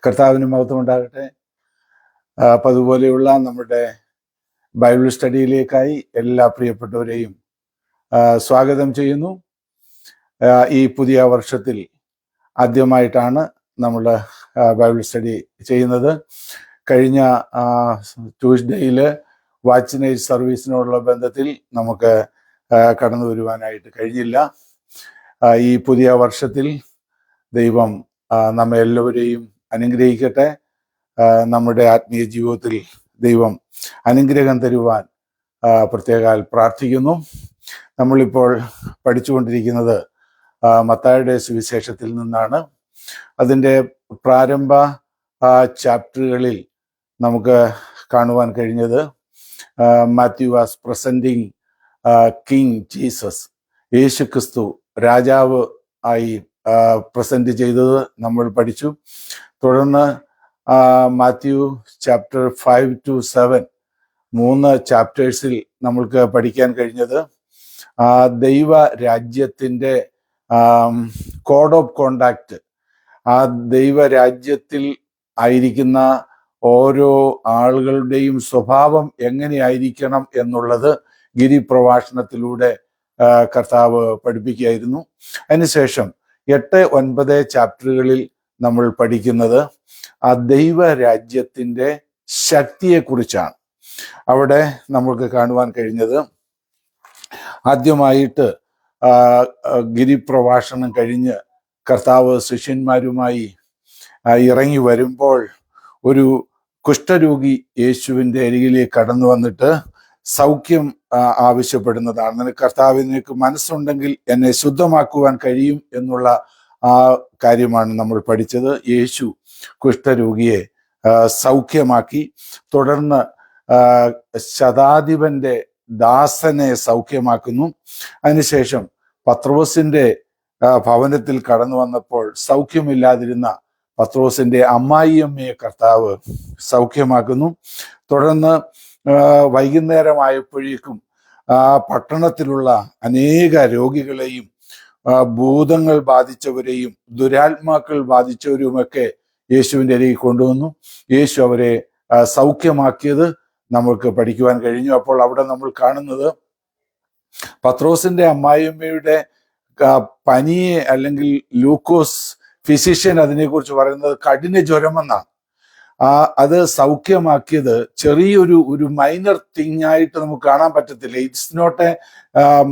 കർത്താവിന് മഹത്വം ഉണ്ടാകട്ടെ. അപ്പം അതുപോലെയുള്ള നമ്മുടെ ബൈബിൾ സ്റ്റഡിയിലേക്കായി എല്ലാ പ്രിയപ്പെട്ടവരെയും സ്വാഗതം ചെയ്യുന്നു. ഈ പുതിയ വർഷത്തിൽ ആദ്യമായിട്ടാണ് നമ്മൾ ബൈബിൾ സ്റ്റഡി ചെയ്യുന്നത്. കഴിഞ്ഞ ട്യൂസ്ഡേയിൽ വാച്ച് നൈറ്റ് സർവീസിനോടുള്ള ബന്ധത്തിൽ നമുക്ക് കടന്നു വരുവാനായിട്ട് കഴിഞ്ഞില്ല. ഈ പുതിയ വർഷത്തിൽ ദൈവം നമ്മെ എല്ലാവരെയും അനുഗ്രഹിക്കട്ടെ. നമ്മുടെ ആത്മീയ ജീവിതത്തിൽ ദൈവം അനുഗ്രഹം തരുവാൻ പ്രത്യേകാൽ പ്രാർത്ഥിക്കുന്നു. നമ്മളിപ്പോൾ പഠിച്ചുകൊണ്ടിരിക്കുന്നത് മത്തായിയുടെ സുവിശേഷത്തിൽ നിന്നാണ്. അതിൻ്റെ പ്രാരംഭ ചാപ്റ്ററുകളിൽ നമുക്ക് കാണുവാൻ കഴിഞ്ഞത് Matthew was presenting king Jesus, യേശു ക്രിസ്തു രാജാവ് ആയി പ്രസന്റ് ചെയ്തത് നമ്മൾ പഠിച്ചു. തുടർന്ന് മാത്യു ചാപ്റ്റർ 5 to 7 3 ചാപ്റ്റേഴ്സിൽ നമ്മൾക്ക് പഠിക്കാൻ കഴിഞ്ഞത് ദൈവ രാജ്യത്തിൻ്റെ കോഡ് ഓഫ് കോണ്ടാക്ട്, ആ ദൈവരാജ്യത്തിൽ ആയിരിക്കുന്ന ഓരോ ആളുകളുടെയും സ്വഭാവം എങ്ങനെയായിരിക്കണം എന്നുള്ളത് ഗിരിപ്രഭാഷണത്തിലൂടെ കർത്താവ് പഠിപ്പിക്കുകയായിരുന്നു. അതിനുശേഷം 8-9 ചാപ്റ്ററുകളിൽ നമ്മൾ പഠിക്കുന്നത് ആ ദൈവരാജ്യത്തിൻ്റെ ശക്തിയെക്കുറിച്ചാണ്. അവിടെ നമ്മൾക്ക് കാണുവാൻ കഴിഞ്ഞത് ആദ്യമായിട്ട് ഗിരിപ്രഭാഷണം കഴിഞ്ഞ് കർത്താവ് ശിഷ്യന്മാരുമായി ഇറങ്ങി വരുമ്പോൾ ഒരു കുഷ്ഠരോഗി യേശുവിൻ്റെ അരികിലേക്ക് കടന്നു വന്നിട്ട് സൗഖ്യം ആവശ്യപ്പെടുന്നതാണ്. നിനക്ക് കർത്താവിനേക്ക് മനസ്സുണ്ടെങ്കിൽ എന്നെ ശുദ്ധമാക്കുവാൻ കഴിയും എന്നുള്ള ആ കാര്യമാണ് നമ്മൾ പഠിച്ചത്. യേശു കുഷ്ഠരോഗിയെ സൗഖ്യമാക്കി. തുടർന്ന് ശതാധിപന്റെ ദാസനെ സൗഖ്യമാക്കുന്നു. അതിനുശേഷം പത്രോസിന്റെ ഭവനത്തിൽ കടന്നു വന്നപ്പോൾ സൗഖ്യമില്ലാതിരുന്ന പത്രോസിന്റെ അമ്മായിയമ്മയെ കർത്താവ് സൗഖ്യമാക്കുന്നു. തുടർന്ന് വൈകുന്നേരമായപ്പോഴേക്കും പട്ടണത്തിലുള്ള അനേക രോഗികളെയും ഭൂതങ്ങൾ ബാധിച്ചവരെയും ദുരാത്മാക്കൾ ബാധിച്ചവരുമൊക്കെ യേശുവിൻ്റെ അരികിൽ കൊണ്ടുവന്നു. യേശു അവരെ സൗഖ്യമാക്കിയത് നമ്മൾക്ക് പഠിക്കുവാൻ കഴിഞ്ഞു. അപ്പോൾ അവിടെ നമ്മൾ കാണുന്നത് പത്രോസിന്റെ അമ്മായിയമ്മയുടെ പനിയെ, അല്ലെങ്കിൽ ലൂക്കോസ് ഫിസിഷ്യൻ അതിനെക്കുറിച്ച് പറയുന്നത് കഠിന ജ്വരമെന്നാണ്. അത് സൗഖ്യമാക്കിയത് ചെറിയൊരു മൈനർ തിങ് ആയിട്ട് നമുക്ക് കാണാൻ പറ്റത്തില്ല. It's not a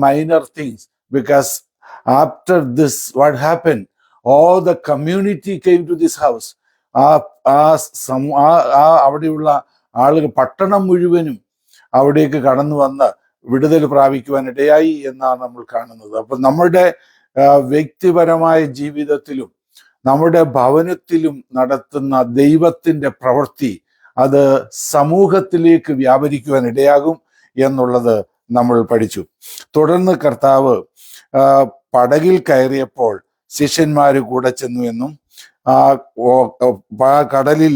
minor things, because after this what happen all the community came to this house. അവിടെയുള്ള ആളുകൾ, പട്ടണം മുഴുവനും അവിടേക്ക് കടന്നു വന്ന് വിടുതൽ പ്രാപിക്കുവാൻ ഇടയായി എന്നാണ് നമ്മൾ കാണുന്നത്. അപ്പം നമ്മുടെ വ്യക്തിപരമായ ജീവിതത്തിലും നമ്മുടെ ഭവനത്തിലും നടത്തുന്ന ദൈവത്തിൻ്റെ പ്രവൃത്തി അത് സമൂഹത്തിലേക്ക് വ്യാപരിക്കുവാൻ ഇടയാകും എന്നുള്ളത് നമ്മൾ പഠിച്ചു. തുടർന്ന് കർത്താവ് പടകിൽ കയറിയപ്പോൾ ശിഷ്യന്മാർ കൂടെ ചെന്നു എന്നും കടലിൽ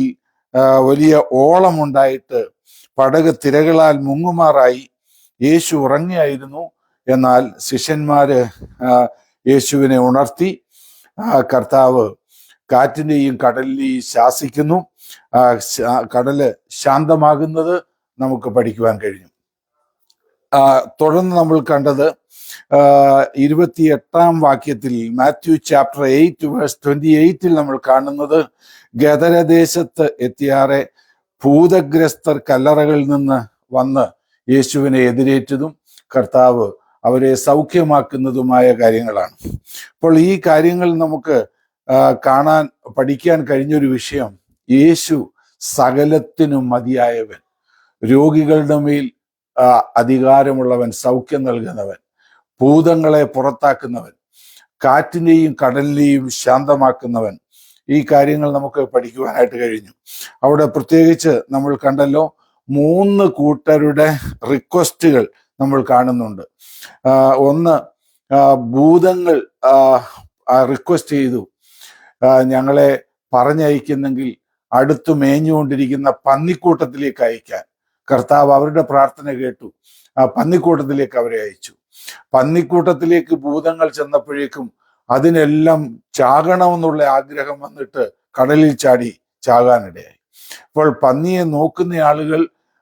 വലിയ ഓളമുണ്ടായിട്ട് പടക് തിരകളാൽ മുങ്ങുമാറായി യേശു ഉറങ്ങിയായിരുന്നു. എന്നാൽ ശിഷ്യന്മാര് യേശുവിനെ ഉണർത്തി. കർത്താവ് കാറ്റിനെയും കടലിനെയും ശാസിക്കുന്നു. കടല് ശാന്തമാകുന്നത് നമുക്ക് പഠിക്കുവാൻ കഴിഞ്ഞു. തുടർന്ന് നമ്മൾ കണ്ടത് 28-ാം വാക്യത്തിൽ മാത്യു ചാപ്റ്റർ 8 വേഴ്സ് 28 നമ്മൾ കാണുന്നത് ഗദരദേശത്ത് എത്തിയാറെ ഭൂതഗ്രസ്തർ കല്ലറകളിൽ നിന്ന് വന്ന് യേശുവിനെ എതിരേറ്റതും കർത്താവ് അവരെ സൗഖ്യമാക്കുന്നതുമായ കാര്യങ്ങളാണ്. അപ്പോൾ ഈ കാര്യങ്ങൾ നമുക്ക് പഠിക്കാൻ കഴിഞ്ഞൊരു വിഷയം, യേശു സകലത്തിനും മതിയായവൻ, രോഗികളുടെ മേൽ അധികാരമുള്ളവൻ, സൗഖ്യം നൽകുന്നവൻ, ഭൂതങ്ങളെ പുറത്താക്കുന്നവൻ, കാറ്റിനെയും കടലിനെയും ശാന്തമാക്കുന്നവൻ. ഈ കാര്യങ്ങൾ നമുക്ക് പഠിക്കുവാനായിട്ട് കഴിഞ്ഞു. അവിടെ പ്രത്യേകിച്ച് നമ്മൾ കണ്ടല്ലോ 3 കൂട്ടരുടെ റിക്വസ്റ്റുകൾ നമ്മൾ കാണുന്നുണ്ട്. ഒന്ന്, ഭൂതങ്ങൾ റിക്വസ്റ്റ് ചെയ്തു, ഞങ്ങളെ പറഞ്ഞയക്കുന്നെങ്കിൽ അടുത്തു മേഞ്ഞുകൊണ്ടിരിക്കുന്ന പന്നിക്കൂട്ടത്തിലേക്ക് അയക്കാൻ. കർത്താവ് അവരുടെ പ്രാർത്ഥന കേട്ടു, പന്നിക്കൂട്ടത്തിലേക്ക് അവരെ അയച്ചു. പന്നിക്കൂട്ടത്തിലേക്ക് ഭൂതങ്ങൾ ചെന്നപ്പോഴേക്കും അതിനെല്ലാം ചാകണമെന്നുള്ള ആഗ്രഹം വന്നിട്ട് കടലിൽ ചാടി ചാകാനിടയായി. അപ്പോൾ പന്നിയെ നോക്കുന്ന ആളുകൾ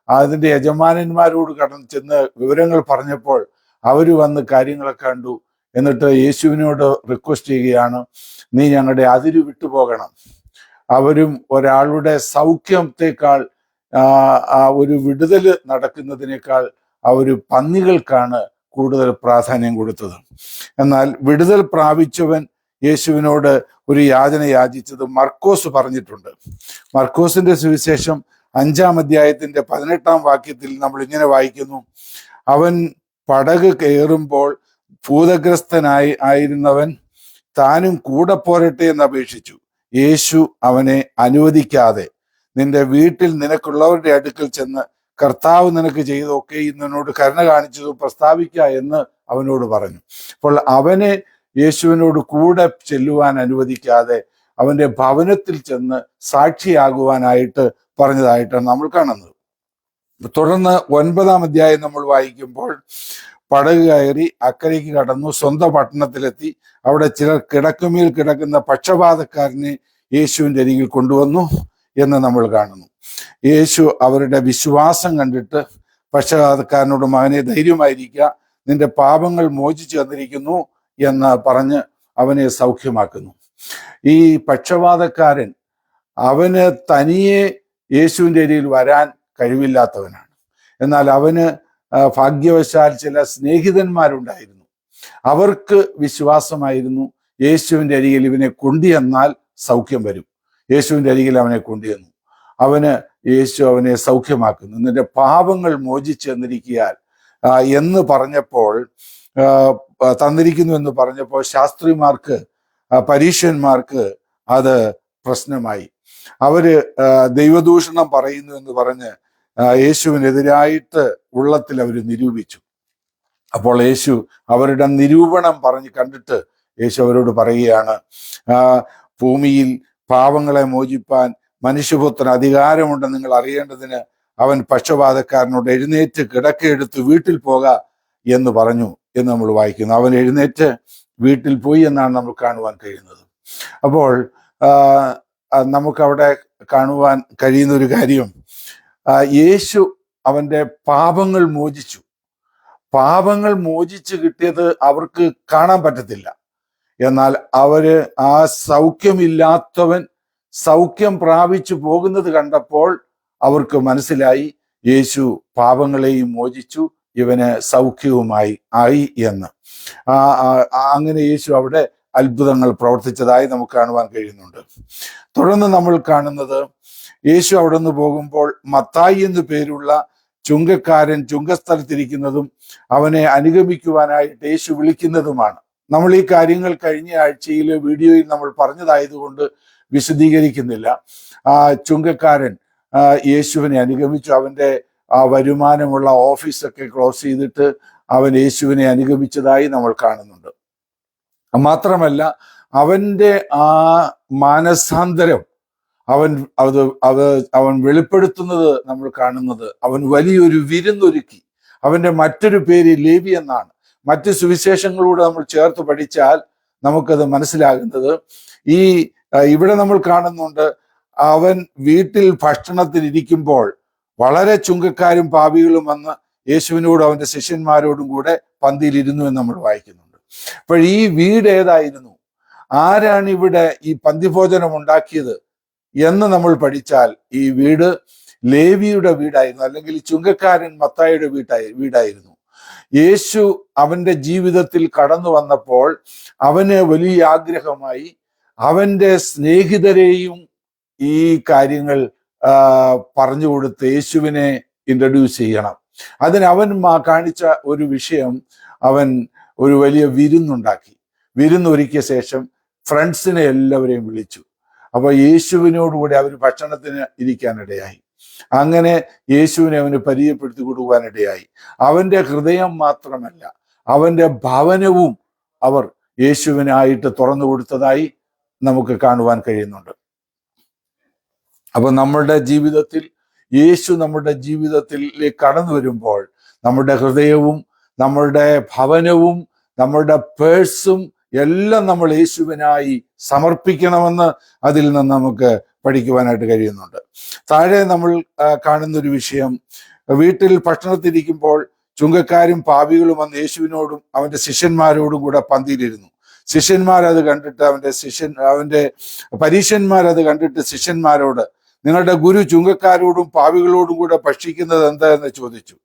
അതിൻ്റെ യജമാനന്മാരോട് കടന്ന് ചെന്ന് വിവരങ്ങൾ പറഞ്ഞപ്പോൾ അവർ വന്ന് കാര്യങ്ങളൊക്കെ കണ്ടു. എന്നിട്ട് യേശുവിനോട് റിക്വസ്റ്റ് ചെയ്യുകയാണ്, നീ ഞങ്ങളുടെ അതിര് വിട്ടുപോകണം. അവരും ഒരാളുടെ സൗഖ്യത്തെക്കാൾ ഒരു വിടുതൽ നടക്കുന്നതിനേക്കാൾ അവർ പന്നികൾക്കാണ് കൂടുതൽ പ്രാധാന്യം കൊടുത്തത്. എന്നാൽ വിടുതൽ പ്രാപിച്ചവൻ യേശുവിനോട് ഒരു യാചന യാചിച്ചത് മർക്കോസ് പറഞ്ഞിട്ടുണ്ട്. മർക്കോസിന്റെ സുവിശേഷം 5-ാം അധ്യായത്തിന്റെ 18-ാം വാക്യത്തിൽ നമ്മൾ ഇങ്ങനെ വായിക്കുന്നു, അവൻ പടക് കയറുമ്പോൾ ഭൂതഗ്രസ്തനായിരുന്നവൻ താനും കൂടെ പോരട്ടെ എന്ന് അപേക്ഷിച്ചു. യേശു അവനെ അനുവദിക്കാതെ നിന്റെ വീട്ടിൽ നിനക്കുള്ളവരുടെ അടുക്കൽ ചെന്ന് കർത്താവ് നിനക്ക് ചെയ്തൊക്കെ നിന്നോട് കരുണ കാണിച്ചത് പ്രസ്താവിക്ക എന്ന് അവനോട് പറഞ്ഞു. അപ്പോൾ അവനെ യേശുവിനോട് കൂടെ ചെല്ലുവാൻ അനുവദിക്കാതെ അവന്റെ ഭവനത്തിൽ ചെന്ന് സാക്ഷിയാകുവാനായിട്ട് പറഞ്ഞതായിട്ടാണ് നമ്മൾ കാണുന്നത്. തുടർന്ന് 9-ാം അധ്യായം നമ്മൾ വായിക്കുമ്പോൾ പടക് കയറി അക്കരയ്ക്ക് കടന്നു, സ്വന്തം പട്ടണത്തിലെത്തി. അവിടെ ചിലർ കിടക്കുമേൽ കിടക്കുന്ന പക്ഷപാതക്കാരനെ യേശുവിൻ്റെ അരികിൽ കൊണ്ടുവന്നു എന്ന് നമ്മൾ കാണുന്നു. യേശു അവരുടെ വിശ്വാസം കണ്ടിട്ട് പക്ഷപാതക്കാരനോട്, മകനെ ധൈര്യമായിരിക്കുക, നിന്റെ പാപങ്ങൾ മോചിച്ചു തന്നിരിക്കുന്നു എന്ന് പറഞ്ഞ് അവനെ സൗഖ്യമാക്കുന്നു. ഈ പക്ഷപാതക്കാരൻ അവന് തനിയെ യേശുവിൻ്റെ അരികിൽ വരാൻ കഴിവില്ലാത്തവനാണ്. എന്നാൽ അവന് ഭാഗ്യവശാൽ ചില സ്നേഹിതന്മാരുണ്ടായിരുന്നു. അവർക്ക് വിശ്വാസമായിരുന്നു യേശുവിൻ്റെ അരികിൽ ഇവനെ കൊണ്ടുചെന്നാൽ സൗഖ്യം വരും. യേശുവിൻ്റെ അരികിൽ അവനെ കൊണ്ടുചെന്നു. യേശു അവനെ സൗഖ്യമാക്കുന്നു. നിന്റെ പാപങ്ങൾ മോചിച്ചു തന്നിരിക്കാൻ എന്ന് പറഞ്ഞപ്പോൾ, തന്നിരിക്കുന്നു എന്ന് പറഞ്ഞപ്പോൾ ശാസ്ത്രിമാർക്ക്, പരീക്ഷന്മാർക്ക് അത് പ്രശ്നമായി. അവര് ദൈവദൂഷണം പറയുന്നു എന്ന് പറഞ്ഞ് യേശുവിനെതിരായിട്ട് ഉള്ളത്തിൽ അവർ നിരൂപിച്ചു. അപ്പോൾ യേശു അവരുടെ നിരൂപണം പറഞ്ഞ് കണ്ടിട്ട് യേശു അവരോട് പറയുകയാണ്, ഭൂമിയിൽ പാപങ്ങളെ മോചിപ്പാൻ മനുഷ്യപുത്രന് അധികാരമുണ്ടെന്ന് നിങ്ങൾ അറിയേണ്ടതിന് അവൻ പക്ഷപാതക്കാരനോട് എഴുന്നേറ്റ് കിടക്കയെടുത്ത് വീട്ടിൽ പോക എന്ന് പറഞ്ഞു എന്ന് നമ്മൾ വായിക്കുന്നു. അവൻ എഴുന്നേറ്റ് വീട്ടിൽ പോയി എന്നാണ് നമ്മൾ കാണുവാൻ കഴിയുന്നത്. അപ്പോൾ നമുക്കവിടെ കാണുവാൻ കഴിയുന്ന ഒരു കാര്യം, യേശു അവന്റെ പാപങ്ങൾ മോചിച്ചു. പാപങ്ങൾ മോചിച്ച് കിട്ടിയത് അവർക്ക് കാണാൻ പറ്റത്തില്ല. എന്നാൽ അവര് ആ സൗഖ്യമില്ലാത്തവൻ സൗഖ്യം പ്രാപിച്ചു പോകുന്നത് കണ്ടപ്പോൾ അവർക്ക് മനസ്സിലായി യേശു പാപങ്ങളെയും മോചിച്ചു, ഇവന് സൗഖ്യവുമായി ആയി എന്ന്. അങ്ങനെ യേശു അവിടെ അത്ഭുതങ്ങൾ പ്രവർത്തിച്ചതായി നമുക്ക് കാണുവാൻ കഴിയുന്നുണ്ട്. തുടർന്ന് നമ്മൾ കാണുന്നത്, യേശു അവിടെ നിന്ന് പോകുമ്പോൾ മത്തായി എന്നു പേരുള്ള ചുങ്കക്കാരൻ ചുങ്കസ്ഥലത്തിരിക്കുന്നതും അവനെ അനുഗമിക്കുവാനായിട്ട് യേശു വിളിക്കുന്നതുമാണ്. നമ്മൾ ഈ കാര്യങ്ങൾ കഴിഞ്ഞ ആഴ്ചയിൽ വീഡിയോയിൽ നമ്മൾ പറഞ്ഞതായതുകൊണ്ട് വിശദീകരിക്കുന്നില്ല. ചുങ്കക്കാരൻ യേശുവിനെ അനുഗമിച്ചു. അവന്റെ വരുമാനമുള്ള ഓഫീസൊക്കെ ക്ലോസ് ചെയ്തിട്ട് അവൻ യേശുവിനെ അനുഗമിച്ചതായി നമ്മൾ കാണുന്നുണ്ട്. മാത്രമല്ല, അവന്റെ ആ മാനസാന്തരം അവൻ വെളിപ്പെടുത്തുന്നത് നമ്മൾ കാണുന്നത്, അവൻ വലിയൊരു വിരുന്നൊരുക്കി. അവന്റെ മറ്റൊരു പേര് ലേവി എന്നാണ്. മറ്റ് സുവിശേഷങ്ങളൂടെ നമ്മൾ ചേർത്ത് പഠിച്ചാൽ നമുക്കത് മനസ്സിലാകുന്നത്, ഇവിടെ നമ്മൾ കാണുന്നുണ്ട്, അവൻ വീട്ടിൽ ഭക്ഷണത്തിനിരിക്കുമ്പോൾ വളരെ ചുങ്കക്കാരും പാപികളും വന്ന് യേശുവിനോടും അവന്റെ ശിഷ്യന്മാരോടും കൂടെ പന്തിയിലിരുന്നു എന്ന് നമ്മൾ വായിക്കുന്നുണ്ട്. അപ്പോൾ ഈ വീട് ഏതായിരുന്നു, ആരാണ് ഇവിടെ ഈ പന്തിഭോജനം ഉണ്ടാക്കിയത് എന്ന് നമ്മൾ പഠിച്ചാൽ, ഈ വീട് ലേവിയുടെ വീടായിരുന്നു, അല്ലെങ്കിൽ ചുങ്കക്കാരൻ മത്തായിയുടെ വീടായിരുന്നു. യേശു അവന്റെ ജീവിതത്തിൽ കടന്നു വന്നപ്പോൾ അവന് വലിയ ആഗ്രഹമായി അവന്റെ സ്നേഹിതരെയും ഈ കാര്യങ്ങൾ പറഞ്ഞു കൊടുത്ത് യേശുവിനെ ഇൻട്രൊഡ്യൂസ് ചെയ്യണം. അതിന് അവൻ കാണിച്ച ഒരു വിഷയം, അവൻ ഒരു വലിയ വിരുന്നുണ്ടാക്കി. വിരുന്നൊരുക്കിയ ശേഷം ഫ്രണ്ട്സിനെ എല്ലാവരെയും വിളിച്ചു. അപ്പൊ യേശുവിനോടുകൂടി അവർ ഭക്ഷണത്തിന് ഇരിക്കാനിടയായി. അങ്ങനെ യേശുവിനെ അവന് പരിചയപ്പെടുത്തി കൊടുക്കുവാനിടയായി. അവന്റെ ഹൃദയം മാത്രമല്ല, അവന്റെ ഭവനവും അവർ യേശുവിനായിട്ട് തുറന്നു കൊടുത്തതായി നമുക്ക് കാണുവാൻ കഴിയുന്നുണ്ട്. അപ്പൊ നമ്മളുടെ ജീവിതത്തിൽ യേശു നമ്മുടെ ജീവിതത്തിലേക്ക് കടന്നു വരുമ്പോൾ നമ്മുടെ ഹൃദയവും നമ്മളുടെ ഭവനവും നമ്മളുടെ പേഴ്സും എല്ലാം നമ്മൾ യേശുവിനായി സമർപ്പിക്കണമെന്ന് അതിൽ നിന്ന് നമുക്ക് പഠിക്കുവാനായിട്ട് കഴിയുന്നുണ്ട്. താഴെ നമ്മൾ കാണുന്ന ഒരു വിഷയം, വീട്ടിൽ ഭക്ഷണത്തിരിക്കുമ്പോൾ ചുങ്കക്കാരും പാപികളും വന്ന് യേശുവിനോടും അവന്റെ ശിഷ്യന്മാരോടും കൂടെ പന്തിയിലിരുന്നു. ശിഷ്യന്മാരത് കണ്ടിട്ട് അവന്റെ പരീശന്മാരത് കണ്ടിട്ട് ശിഷ്യന്മാരോട്, നിങ്ങളുടെ ഗുരു ചുങ്കക്കാരോടും പാപികളോടും കൂടെ ഭക്ഷിക്കുന്നത് എന്താ എന്ന് ചോദിച്ചു.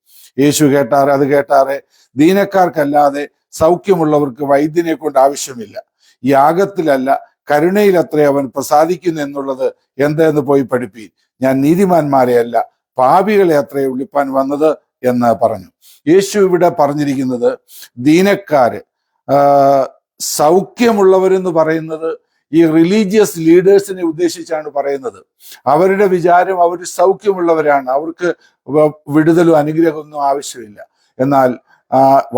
യേശു കേട്ടാറെ, ദീനക്കാർക്കല്ലാതെ സൗഖ്യമുള്ളവർക്ക് വൈദ്യനെ കൊണ്ട് ആവശ്യമില്ല. യാഗത്തിലല്ല കരുണയിലത്രേ അവൻ പ്രസാദിക്കുന്നു എന്നുള്ളത് എന്തെന്ന് പോയി പഠിപ്പീൻ. ഞാൻ നീതിമാന്മാരെയല്ല പാപികളെ അത്രേ വിളിപ്പാൻ വന്നത് എന്ന് പറഞ്ഞു. യേശു ഇവിടെ പറഞ്ഞിരിക്കുന്നത് ദീനക്കാര്, സൗഖ്യമുള്ളവരെന്ന് പറയുന്നത് ഈ റിലീജിയസ് ലീഡേഴ്സിനെ ഉദ്ദേശിച്ചാണ് പറയുന്നത്. അവരുടെ വിചാരം അവർ സൗഖ്യമുള്ളവരാണ്, അവർക്ക് വിടുതലും അനുഗ്രഹമൊന്നും ആവശ്യമില്ല. എന്നാൽ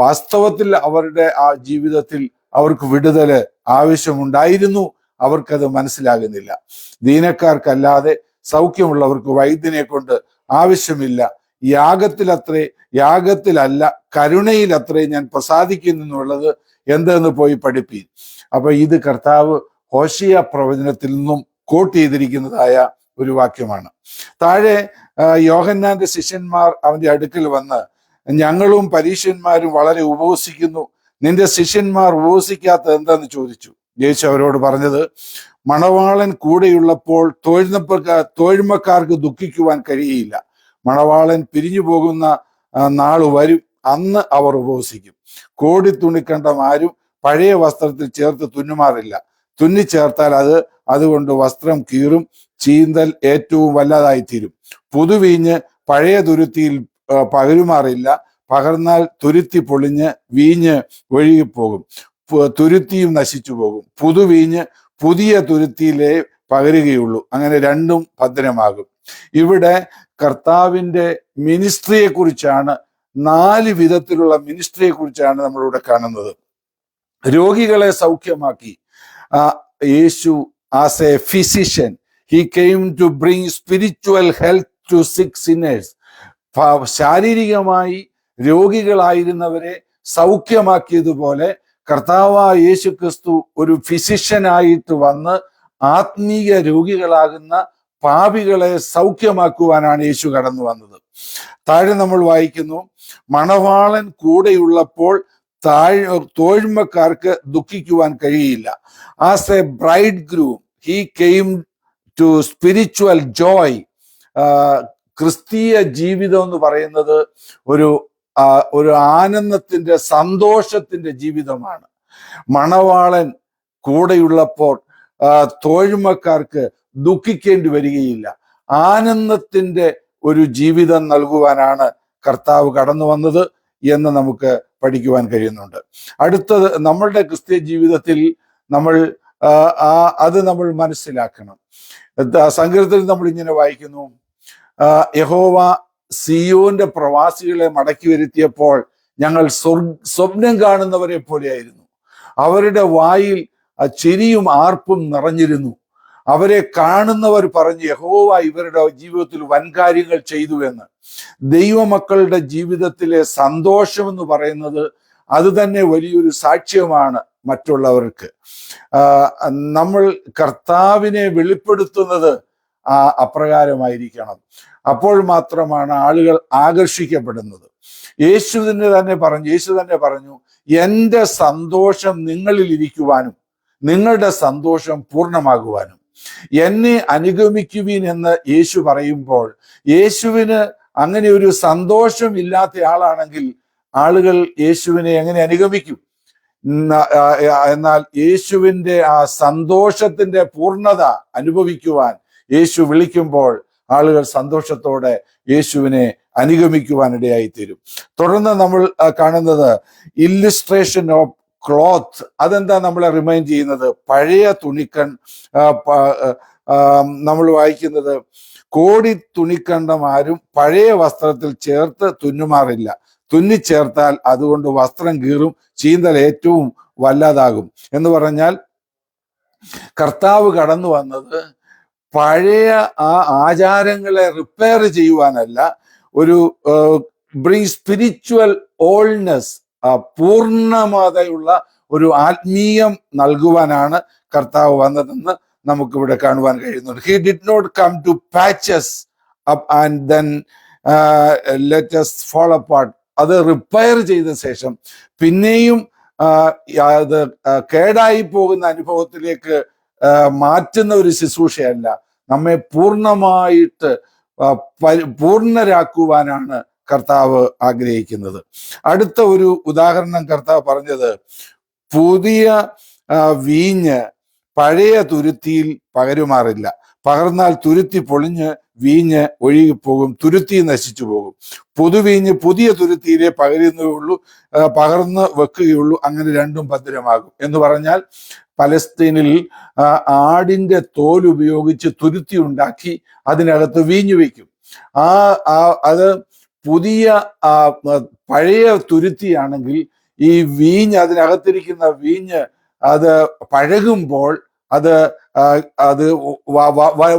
വാസ്തവത്തിൽ അവരുടെ ആ ജീവിതത്തിൽ അവർക്ക് വിടുതല് ആവശ്യമുണ്ടായിരുന്നു, അവർക്കത് മനസ്സിലാകുന്നില്ല. ദീനക്കാർക്കല്ലാതെ സൗഖ്യമുള്ളവർക്ക് വൈദ്യനെ കൊണ്ട് ആവശ്യമില്ല. യാഗത്തിലല്ല കരുണയിലത്രേ ഞാൻ പ്രസാദിക്കുന്നു എന്നുള്ളത് എന്തെന്ന് പോയി പഠിപ്പീൻ. അപ്പൊ ഇത് കർത്താവ് ഹോശിയ പ്രവചനത്തിൽ നിന്നും കോട്ട് ചെയ്തിരിക്കുന്നതായ ഒരു വാക്യമാണ്. താഴെ യോഹന്നാന്റെ ശിഷ്യന്മാർ അവന്റെ അടുക്കൽ വന്ന്, ഞങ്ങളും പരീശന്മാരും വളരെ ഉപവസിക്കുന്നു, നിന്റെ ശിഷ്യന്മാർ ഉപവസിക്കാത്തത് എന്താന്ന് ചോദിച്ചു. യേശു അവരോട് പറഞ്ഞത്, മണവാളൻ കൂടെയുള്ളപ്പോൾ തോഴ്മക്കാർക്ക് ദുഃഖിക്കുവാൻ കഴിയില്ല. മണവാളൻ പിരിഞ്ഞു പോകുന്ന നാള് വരും, അന്ന് അവർ ഉപവസിക്കും. കോടി തുണിക്കണ്ടം ആരും പഴയ വസ്ത്രത്തിൽ ചേർത്ത് തുന്നുമാറില്ല. തുന്നിച്ചേർത്താൽ അതുകൊണ്ട് വസ്ത്രം കീറും, ചീന്തൽ ഏറ്റവും വല്ലതായിത്തീരും. പുതുവീഞ്ഞ് പഴയ തുരുത്തിയിൽ പകരുമാറില്ല. പകർന്നാൽ തുരുത്തി പൊളിഞ്ഞ് വീഞ്ഞ് ഒഴുകിപ്പോകും, തുരുത്തിയും നശിച്ചു പോകും. പുതുവീഞ്ഞ് പുതിയ തുരുത്തിയിലേ പകരുകയുള്ളൂ, അങ്ങനെ രണ്ടും ഭദ്രമാകും. ഇവിടെ കർത്താവിന്റെ മിനിസ്ട്രിയെ കുറിച്ചാണ്, 4 വിധത്തിലുള്ള മിനിസ്ട്രിയെ കുറിച്ചാണ് നമ്മളിവിടെ കാണുന്നത്. രോഗികളെ സൗഖ്യമാക്കി യേശു as a physician, he came to bring spiritual health to sick sinners. ശാരീരികമായി രോഗികളായിരുന്നവരെ സൗഖ്യമാക്കിയതുപോലെ കർത്താവായ യേശു ക്രിസ്തു ഒരു ഫിസിഷ്യനായിട്ട് വന്ന് ആത്മീയ രോഗികളാകുന്ന പാപികളെ സൗഖ്യമാക്കുവാനാണ് യേശു കടന്നു വന്നത്. താഴെ നമ്മൾ വായിക്കുന്നു, മണവാളൻ കൂടെയുള്ളപ്പോൾ തോഴ്മക്കാർക്ക് ദുഃഖിക്കുവാൻ കഴിയില്ല. As a bridegroom he came to spiritual joy. ക്രിസ്തീയ ജീവിതം എന്ന് പറയുന്നത് ഒരു ആനന്ദത്തിന്റെ, സന്തോഷത്തിന്റെ ജീവിതമാണ്. മണവാളൻ കൂടെയുള്ളപ്പോൾ തോഴ്മക്കാർക്ക് ദുഃഖിക്കേണ്ടി വരികയില്ല. ആനന്ദത്തിന്റെ ഒരു ജീവിതം നൽകുവാനാണ് കർത്താവ് കടന്നു വന്നത് എന്ന് നമുക്ക് പഠിക്കുവാൻ കഴിയുന്നുണ്ട്. അടുത്തത്, നമ്മളുടെ ക്രിസ്തീയ ജീവിതത്തിൽ നമ്മൾ മനസ്സിലാക്കണം. സങ്കീർത്തനത്തിൽ നമ്മൾ ഇങ്ങനെ വായിക്കുന്നു, യഹോവ സിയോന്റെ പ്രവാസികളെ മടക്കി വരുത്തിയപ്പോൾ ഞങ്ങൾ സ്വപ്നം കാണുന്നവരെ പോലെയായിരുന്നു. അവരുടെ വായിൽ ചിരിയും ആർപ്പും നിറഞ്ഞിരുന്നു. അവരെ കാണുന്നവർ പറഞ്ഞു, യഹോവ ഇവരുടെ ജീവിതത്തിൽ വൻകാര്യങ്ങൾ ചെയ്തു എന്ന്. ദൈവമക്കളുടെ ജീവിതത്തിലെ സന്തോഷം എന്ന് പറയുന്നത് അത് തന്നെ വലിയൊരു സാക്ഷ്യമാണ് മറ്റുള്ളവർക്ക്. നമ്മൾ കർത്താവിനെ വെളിപ്പെടുത്തുന്നത് അപ്രകാരമായിരിക്കണം. അപ്പോൾ മാത്രമാണ് ആളുകൾ ആകർഷിക്കപ്പെടുന്നത്. യേശു തന്നെ പറഞ്ഞു, എൻ്റെ സന്തോഷം നിങ്ങളിൽ ഇരിക്കുവാനും നിങ്ങളുടെ സന്തോഷം പൂർണ്ണമാകുവാനും. എന്നെ അനുഗമിക്കുവീൻ എന്ന് യേശു പറയുമ്പോൾ, യേശുവിന് അങ്ങനെ ഒരു സന്തോഷം ഇല്ലാത്ത ആളാണെങ്കിൽ ആളുകൾ യേശുവിനെ എങ്ങനെ അനുഗമിക്കും? എന്നാൽ യേശുവിൻ്റെ ആ സന്തോഷത്തിന്റെ പൂർണ്ണത അനുഭവിക്കുവാൻ യേശു വിളിക്കുമ്പോൾ ആളുകൾ സന്തോഷത്തോടെ യേശുവിനെ അനുഗമിക്കുവാനിടയായി തീരും. തുടർന്ന് നമ്മൾ കാണുന്നത് ഇല്ലുസ്ട്രേഷൻ ഓഫ് ക്ലോത്ത്. അതെന്താ നമ്മളെ റിമൈൻഡ് ചെയ്യുന്നത്? പഴയ തുണിക്കൺ നമ്മൾ വായിക്കുന്നത്, കോടി തുണിക്കണ്ടം ആരും പഴയ വസ്ത്രത്തിൽ ചേർത്ത് തുന്നുമാറില്ല. തുന്നിച്ചേർത്താൽ അതുകൊണ്ട് വസ്ത്രം കീറും, ചീന്തൽ ഏറ്റവും വല്ലാതാകും. എന്ന് പറഞ്ഞാൽ കർത്താവ് കടന്നു വന്നത് പഴയ ആ ആചാരങ്ങളെ റിപ്പയർ ചെയ്യുവാനല്ല, ഒരു ബ്രിങ് സ്പിരിച്വൽ ഓൾനെസ്, പൂർണ്ണമാതയുള്ള ഒരു ആത്മീയം നൽകുവാനാണ് കർത്താവ് വന്നതെന്ന് നമുക്കിവിടെ കാണുവാൻ കഴിയുന്നുണ്ട്. He did not come to patches up and then let us fall apart. അത് റിപ്പയർ ചെയ്ത ശേഷം പിന്നെയും അത് കേടായി പോകുന്ന അനുഭവത്തിലേക്ക് മാറ്റുന്ന ഒരു ശുശ്രൂഷയല്ല, നമ്മെ പൂർണ്ണമായിട്ട് പൂർണ്ണരാക്കുവാനാണ് കർത്താവ് ആഗ്രഹിക്കുന്നത്. അടുത്ത ഒരു ഉദാഹരണം കർത്താവ് പറഞ്ഞത്, പുതിയ വീഞ്ഞ് പഴയ തുരുത്തിയിൽ പകരുമാറില്ല, പകർന്നാൽ തുരുത്തി പൊളിഞ്ഞ് വീഞ്ഞ് ഒഴുകിപ്പോകും, തുരുത്തി നശിച്ചു പോകും. പുതുവീഞ്ഞ് പുതിയ തുരുത്തിയിലേ പകരുന്നേയുള്ളൂ, പകർന്ന് വെക്കുകയുള്ളൂ, അങ്ങനെ രണ്ടും ഭദ്രമാകും. എന്ന് പറഞ്ഞാൽ പലസ്തീനിൽ ആടിന്റെ തോൽ ഉപയോഗിച്ച് തുരുത്തി ഉണ്ടാക്കി അതിനകത്ത് വീഞ്ഞു വയ്ക്കും. അത് പുതിയ പഴയ തുരുത്തിയാണെങ്കിൽ ഈ വീഞ്ഞ്, അതിനകത്തിരിക്കുന്ന വീഞ്ഞ് അത് പഴകുമ്പോൾ അത്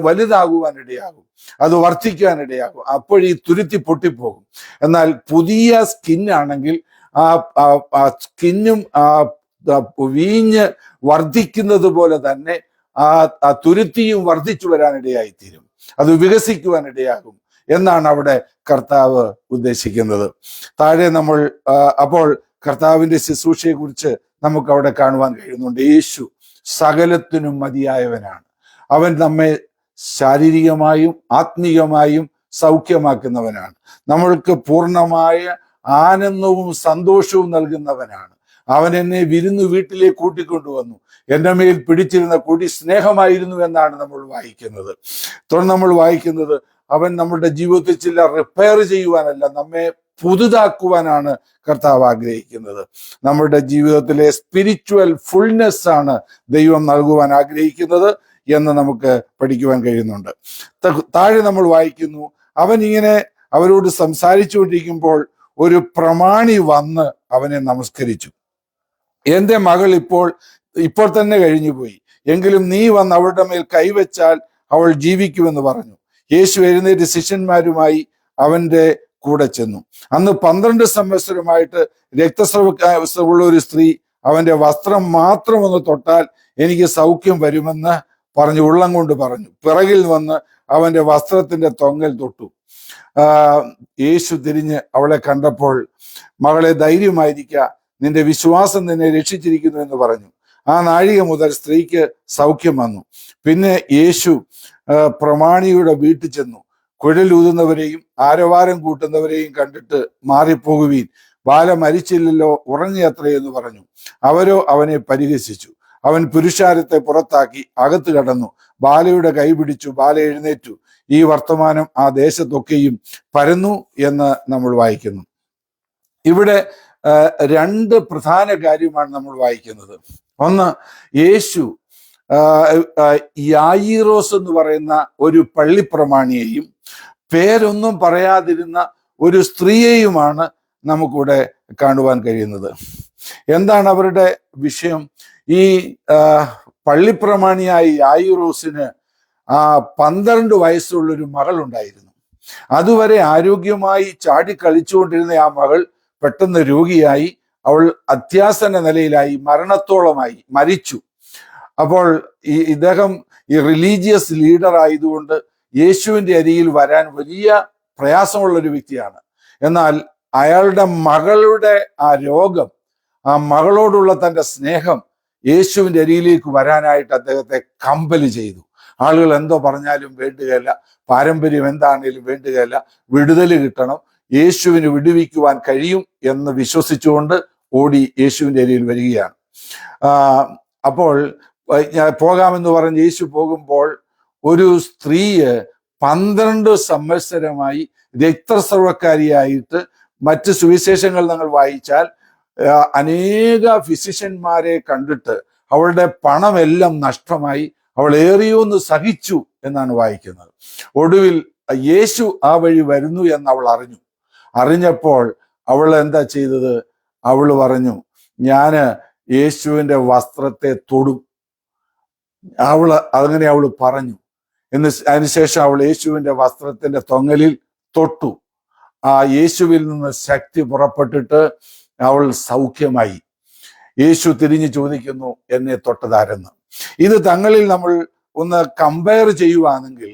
വലുതാകുവാനിടയാകും, അത് വർദ്ധിക്കാനിടയാകും. അപ്പോൾ ഈ തുരുത്തി പൊട്ടിപ്പോകും. എന്നാൽ പുതിയ സ്കിന്നാണെങ്കിൽ ആ സ്കിന്നും വീഞ്ഞ് വർദ്ധിക്കുന്നത് പോലെ തന്നെ ആ തുരുത്തിയും വർദ്ധിച്ചു വരാനിടയായിത്തീരും, അത് വികസിക്കുവാനിടയാകും എന്നാണ് അവിടെ കർത്താവ് ഉദ്ദേശിക്കുന്നത്. താഴെ നമ്മൾ അപ്പോൾ കർത്താവിന്റെ ശുശ്രൂഷയെ കുറിച്ച് നമുക്ക് അവിടെ കാണുവാൻ കഴിയുന്നുണ്ട്. യേശു സകലത്തിനും മതിയായവനാണ്. അവൻ നമ്മെ ശാരീരികമായും ആത്മീയമായും സൗഖ്യമാക്കുന്നവനാണ്. നമ്മൾക്ക് പൂർണ്ണമായ ആനന്ദവും സന്തോഷവും നൽകുന്നവനാണ്. അവൻ എന്നെ വിരുന്നു വീട്ടിലേക്ക് കൂട്ടിക്കൊണ്ടുവന്നു, എൻ്റെ മേൽ പിടിച്ചിരുന്ന കൊടി സ്നേഹമായിരുന്നു എന്നാണ് നമ്മൾ വായിക്കുന്നത്. തുടർന്ന് നമ്മൾ വായിക്കുന്നത്, അവൻ നമ്മുടെ ജീവിതത്തിൽ ചില റിപ്പയർ ചെയ്യുവാനല്ല, നമ്മെ പുതുതാക്കുവാനാണ് കർത്താവ് ആഗ്രഹിക്കുന്നത്. നമ്മുടെ ജീവിതത്തിലെ സ്പിരിച്വൽ ഫുൾനെസ് ആണ് ദൈവം നൽകുവാൻ ആഗ്രഹിക്കുന്നത് എന്ന് നമുക്ക് പഠിക്കുവാൻ കഴിയുന്നുണ്ട്. താഴെ നമ്മൾ വായിക്കുന്നു, അവൻ ഇങ്ങനെ അവരോട് സംസാരിച്ചു കൊണ്ടിരിക്കുമ്പോൾ ഒരു പ്രമാണി വന്ന് അവനെ നമസ്കരിച്ചു. എൻ്റെ മകൾ ഇപ്പോൾ തന്നെ കഴിഞ്ഞുപോയി, എങ്കിലും നീ വന്ന് അവളുടെ മേൽ കൈവച്ചാൽ അവൾ ജീവിക്കുമെന്ന് പറഞ്ഞു. യേശു എഴുന്നേറ്റ് ശിഷ്യന്മാരുമായി അവന്റെ കൂടെ ചെന്നു. അന്ന് 12 സംവത്സരമായിട്ട് രക്തസ്രവമുള്ള ഒരു സ്ത്രീ അവന്റെ വസ്ത്രം മാത്രം ഒന്ന് തൊട്ടാൽ എനിക്ക് സൗഖ്യം വരുമെന്ന് പറഞ്ഞു ഉള്ളം കൊണ്ട് പറഞ്ഞു. പിറകിൽ വന്ന് അവന്റെ വസ്ത്രത്തിന്റെ തൊങ്ങൽ തൊട്ടു. യേശു തിരിഞ്ഞ് അവളെ കണ്ടപ്പോൾ, മകളെ ധൈര്യമായിരിക്കുക, നിന്റെ വിശ്വാസം നിന്നെ രക്ഷിച്ചിരിക്കുന്നു എന്ന് പറഞ്ഞു. ആ നാഴിക മുതൽ സ്ത്രീക്ക് സൗഖ്യം വന്നു. പിന്നെ യേശു പ്രമാണിയുടെ വീട്ടിൽ ചെന്നു. കുഴലൂതുന്നവരെയും ആരവാരം കൂട്ടുന്നവരെയും കണ്ടിട്ട് മാറിപ്പോകുവീൻ, ബാല മരിച്ചില്ലല്ലോ, ഉറങ്ങിയത്രേ എന്ന് പറഞ്ഞു. അവരോ അവനെ പരിഹസിച്ചു. അവൻ പുരുഷാരത്തെ പുറത്താക്കി അകത്ത് കടന്നു, ബാലയുടെ കൈ പിടിച്ചു, ബാല എഴുന്നേറ്റു. ഈ വർത്തമാനം ആ ദേശത്തൊക്കെയും പരന്നു എന്ന് നമ്മൾ വായിക്കുന്നു. ഇവിടെ 2 പ്രധാന കാര്യമാണ് നമ്മൾ വായിക്കുന്നത്. ഒന്ന്, യേശു യായിറോസ് എന്ന് പറയുന്ന ഒരു പള്ളിപ്രമാണിയെയും പേരൊന്നും പറയാതിരുന്ന ഒരു സ്ത്രീയെയുമാണ് നമുക്കിവിടെ കാണുവാൻ കഴിയുന്നത്. എന്താണ് അവരുടെ വിഷയം? ഈ പള്ളിപ്രമാണിയായ യായിറോസിന് 12 വയസ്സുള്ളൊരു മകളുണ്ടായിരുന്നു. അതുവരെ ആരോഗ്യമായി ചാടി കളിച്ചുകൊണ്ടിരുന്ന ആ മകൾ പെട്ടെന്ന് രോഗിയായി, അവൾ അത്യാസന്ന നിലയിലായി, മരണത്തോളമായി, മരിച്ചു. അപ്പോൾ ഇദ്ദേഹം ഈ റിലീജിയസ് ലീഡർ ആയതുകൊണ്ട് യേശുവിൻ്റെ അരികിൽ വരാൻ വലിയ പ്രയാസമുള്ളൊരു വ്യക്തിയാണ്. എന്നാൽ അയാളുടെ മകളുടെ ആ രോഗം, ആ മകളോടുള്ള തൻ്റെ സ്നേഹം യേശുവിൻ്റെ അരികിലേക്ക് വരാനായിട്ട് അദ്ദേഹത്തെ കമ്പല് ചെയ്തു. ആളുകൾ എന്തോ പറഞ്ഞാലും വേണ്ടുകയില്ല, പാരമ്പര്യം എന്താണേലും വേണ്ടുകയില്ല, വിടുതൽ കിട്ടണം, യേശുവിന് വിടുവിക്കുവാൻ കഴിയും എന്ന് വിശ്വസിച്ചുകൊണ്ട് ഓടി യേശുവിൻ്റെ അരികിൽ വരികയാണ്. അപ്പോൾ പോകാമെന്ന് പറഞ്ഞ് യേശു പോകുമ്പോൾ ഒരു സ്ത്രീയെ 12 സംവത്സരമായി രക്തസ്രവക്കാരിയായിട്ട്, മറ്റ് സുവിശേഷങ്ങൾ നിങ്ങൾ വായിച്ചാൽ അനേക ഫിസിഷ്യന്മാരെ കണ്ടിട്ട് അവളുടെ പണമെല്ലാം നഷ്ടമായി, അവൾ ഏറിയൊന്ന് സഹിച്ചു എന്നാണ് വായിക്കുന്നത്. ഒടുവിൽ യേശു ആ വഴി വരുന്നു എന്ന് അവൾ അറിഞ്ഞപ്പോൾ അവൾ എന്താ ചെയ്തത്? അവൾ പറഞ്ഞു, ഞാൻ യേശുവിൻ്റെ വസ്ത്രത്തെ തൊടും. അങ്ങനെ അവൾ പറഞ്ഞു. അതിനുശേഷം അവൾ യേശുവിൻ്റെ വസ്ത്രത്തിന്റെ തൊങ്ങലിൽ തൊട്ടു. ആ യേശുവിൽ നിന്ന് ശക്തി പുറപ്പെട്ടിട്ട് അവൾ സൗഖ്യമായി. യേശു തിരിഞ്ഞു ചോദിക്കുന്നു, എന്നെ തൊട്ടതാരെന്ന്. ഇത് തങ്ങളിൽ നമ്മൾ ഒന്ന് കമ്പയർ ചെയ്യുവാണെങ്കിൽ,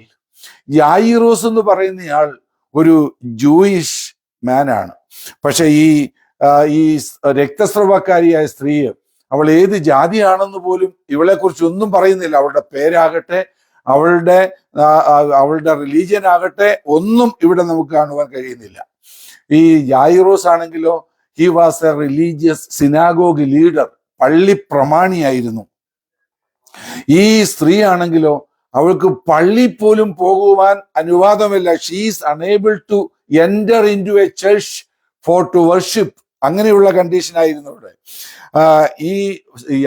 യായിറോസ് എന്ന് പറയുന്നയാൾ ഒരു ജൂയിഷ് മാനാണ്. പക്ഷെ ഈ രക്തസ്രവക്കാരിയായ സ്ത്രീ, അവൾ ഏത് ജാതിയാണെന്ന് പോലും ഇവളെ കുറിച്ച് ഒന്നും പറയുന്നില്ല. അവളുടെ പേരാകട്ടെ, അവളുടെ റിലീജിയൻ ആകട്ടെ, ഒന്നും ഇവിടെ നമുക്ക് കാണുവാൻ കഴിയുന്നില്ല. ഈ യായിറോസ് ആണെങ്കിലോ, he was a religious synagogue leader, പള്ളി പ്രമാണിയായിരുന്നു. ഈ സ്ത്രീ ആണെങ്കിലോ, അവൾക്ക് പള്ളി പോലും പോകുവാൻ അനുവാദമില്ല. She is unable to enter in to a church for to worship. അങ്ങനെയുള്ള കണ്ടീഷൻ ആയിരുന്നു ഇവിടെ. ഈ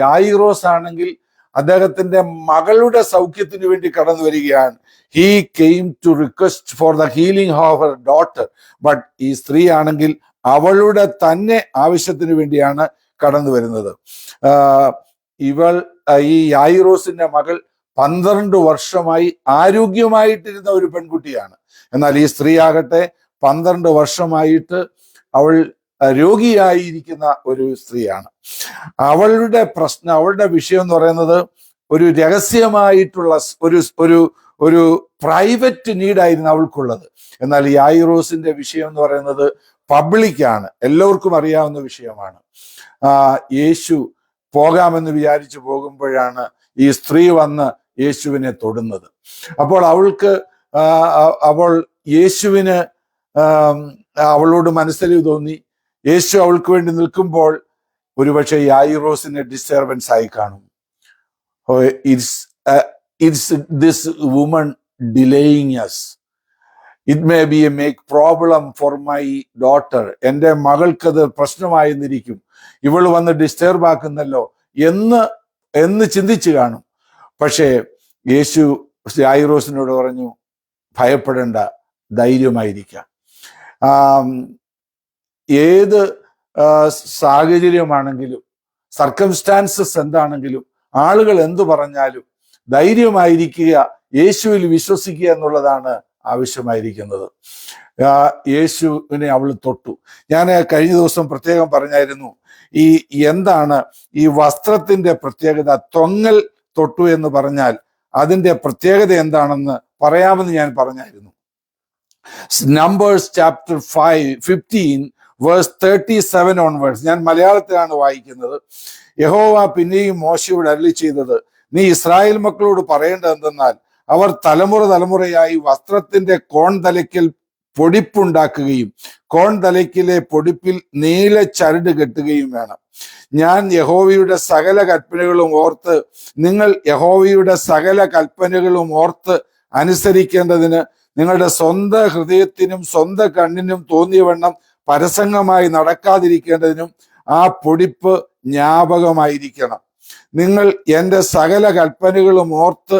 യായിറോസ് ആണെങ്കിൽ അദ്ദേഹത്തിന്റെ മകളുടെ സൗഖ്യത്തിന് വേണ്ടി കടന്നു വരികയാണ്. He came to request for the healing of her daughter. But ഈ സ്ത്രീ ആണെങ്കിൽ അവളുടെ തന്നെ ആവശ്യത്തിന് വേണ്ടിയാണ് കടന്നു വരുന്നത്. ഈ യായിറോസിന്റെ മകൾ 12 വർഷമായി ആരോഗ്യമായിട്ടിരുന്ന ഒരു പെൺകുട്ടിയാണ്. എന്നാൽ ഈ സ്ത്രീ ആകട്ടെ 12 വർഷമായിട്ട് അവൾ രോഗിയായിരിക്കുന്ന ഒരു സ്ത്രീയാണ്. അവളുടെ പ്രശ്നം, അവളുടെ വിഷയം എന്ന് പറയുന്നത് ഒരു രഹസ്യമായിട്ടുള്ള ഒരു പ്രൈവറ്റ് നീഡായിരുന്നു അവൾക്കുള്ളത്. എന്നാൽ ഈ യായിറോസിന്റെ വിഷയം എന്ന് പറയുന്നത് പബ്ലിക്കാണ്, എല്ലാവർക്കും അറിയാവുന്ന വിഷയമാണ്. യേശു പോകാമെന്ന് വിചാരിച്ചു പോകുമ്പോഴാണ് ഈ സ്ത്രീ വന്ന് യേശുവിനെ തൊടുന്നത്. അപ്പോൾ അവൾ യേശുവിന് അവളോട് മനസ്സലിവ് തോന്നി. യേശു അവൾക്ക് വേണ്ടി നിൽക്കുമ്പോൾ ഒരുപക്ഷെ യായിറോസിനെ ഡിസ്റ്റർബൻസ് ആയി കാണും. It's this woman delaying us. It may be A make problem for my daughter. എൻ്റെ മകൾക്കത് പ്രശ്നമായിരുന്നിരിക്കും, ഇവൾ വന്ന് ഡിസ്റ്റർബ് ആക്കുന്നല്ലോ എന്ന് ചിന്തിച്ചു കാണും. പക്ഷേ യേശു യായിറോസിനോട് പറഞ്ഞു, ഭയപ്പെടേണ്ട, ധൈര്യമായിരിക്കാം. ഏത് സാഹചര്യമാണെങ്കിലും, സർക്കംസ്റ്റാൻസസ് എന്താണെങ്കിലും, ആളുകൾ എന്തു പറഞ്ഞാലും ധൈര്യമായിരിക്കുക, യേശുവിൽ വിശ്വസിക്കുക എന്നുള്ളതാണ് ആവശ്യമായിരിക്കുന്നത്. യേശുവിനെ അവൾ തൊട്ടു. ഞാൻ കഴിഞ്ഞ ദിവസം പ്രത്യേകം പറഞ്ഞായിരുന്നു, എന്താണ് ഈ വസ്ത്രത്തിന്റെ പ്രത്യേകത. തൊങ്ങൽ തൊട്ടു എന്ന് പറഞ്ഞാൽ അതിന്റെ പ്രത്യേകത എന്താണെന്ന് പറയാമെന്ന് ഞാൻ പറഞ്ഞായിരുന്നു. Numbers chapter 15 verse 37 onwards. ഞാൻ മലയാളത്തിലാണ് വായിക്കുന്നത്. യഹോവ പിന്നെയും മോശയോട് അരുളി ചെയ്തത്, നീ ഇസ്രായേൽ മക്കളോട് പറയേണ്ടത് എന്തെന്നാൽ, അവർ തലമുറയായി വസ്ത്രത്തിന്റെ കോൺതലയ്ക്കൽ പൊടിപ്പുണ്ടാക്കുകയും കോൺതലയ്ക്കിലെ പൊടിപ്പിൽ നീല ചരട് കെട്ടുകയും വേണം. ഞാൻ യഹോവയുടെ സകല കൽപ്പനകളും ഓർത്ത്, നിങ്ങൾ യഹോവയുടെ സകല കൽപ്പനകളും ഓർത്ത് അനുസരിക്കേണ്ടതിന് നിങ്ങളുടെ സ്വന്തം ഹൃദയത്തിനും സ്വന്തം കണ്ണിനും തോന്നിയവണ്ണം പരസംഗമായി നടക്കാതിരിക്കേണ്ടതിനും ആ പൊടിപ്പ് ജ്ഞാപകമായിരിക്കണം. നിങ്ങൾ എൻ്റെ സകല കൽപ്പനകളും ഓർത്ത്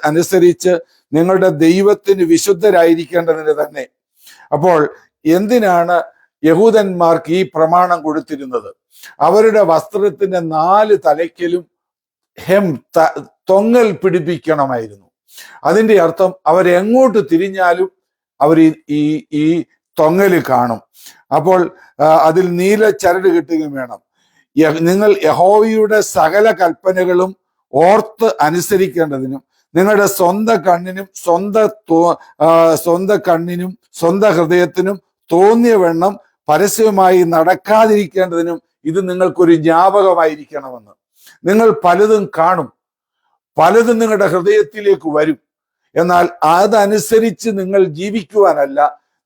അനുസരിച്ച് നിങ്ങളുടെ ദൈവത്തിന് വിശുദ്ധരായിരിക്കേണ്ടതിന് തന്നെ. അപ്പോൾ എന്തിനാണ് യഹൂദന്മാർക്ക് ഈ പ്രമാണം കൊടുത്തിരുന്നത്? അവരുടെ വസ്ത്രത്തിന്റെ 4 തലയ്ക്കലും തൊങ്ങൽ പിടിപ്പിക്കണമായിരുന്നു. അതിന്റെ അർത്ഥം അവരെങ്ങോട്ട് തിരിഞ്ഞാലും അവർ ഈ തൊങ്ങല് കാണും. അപ്പോൾ അതിൽ നീല ചരട് കെട്ടുകയും വേണം. നിങ്ങൾ യഹോവയുടെ സകല കൽപ്പനകളും ഓർത്ത് അനുസരിക്കേണ്ടതിനും നിങ്ങളുടെ സ്വന്തം കണ്ണിനും സ്വന്തം ഹൃദയത്തിനും തോന്നിയ വണ്ണം പരസ്യമായി നടക്കാതിരിക്കേണ്ടതിനും ഇത് നിങ്ങൾക്കൊരു ജ്ഞാപകമായിരിക്കണമെന്ന്. നിങ്ങൾ പലതും കാണും, പലതും നിങ്ങളുടെ ഹൃദയത്തിലേക്ക് വരും. എന്നാൽ അതനുസരിച്ച് നിങ്ങൾ ജീവിക്കുവാനല്ല,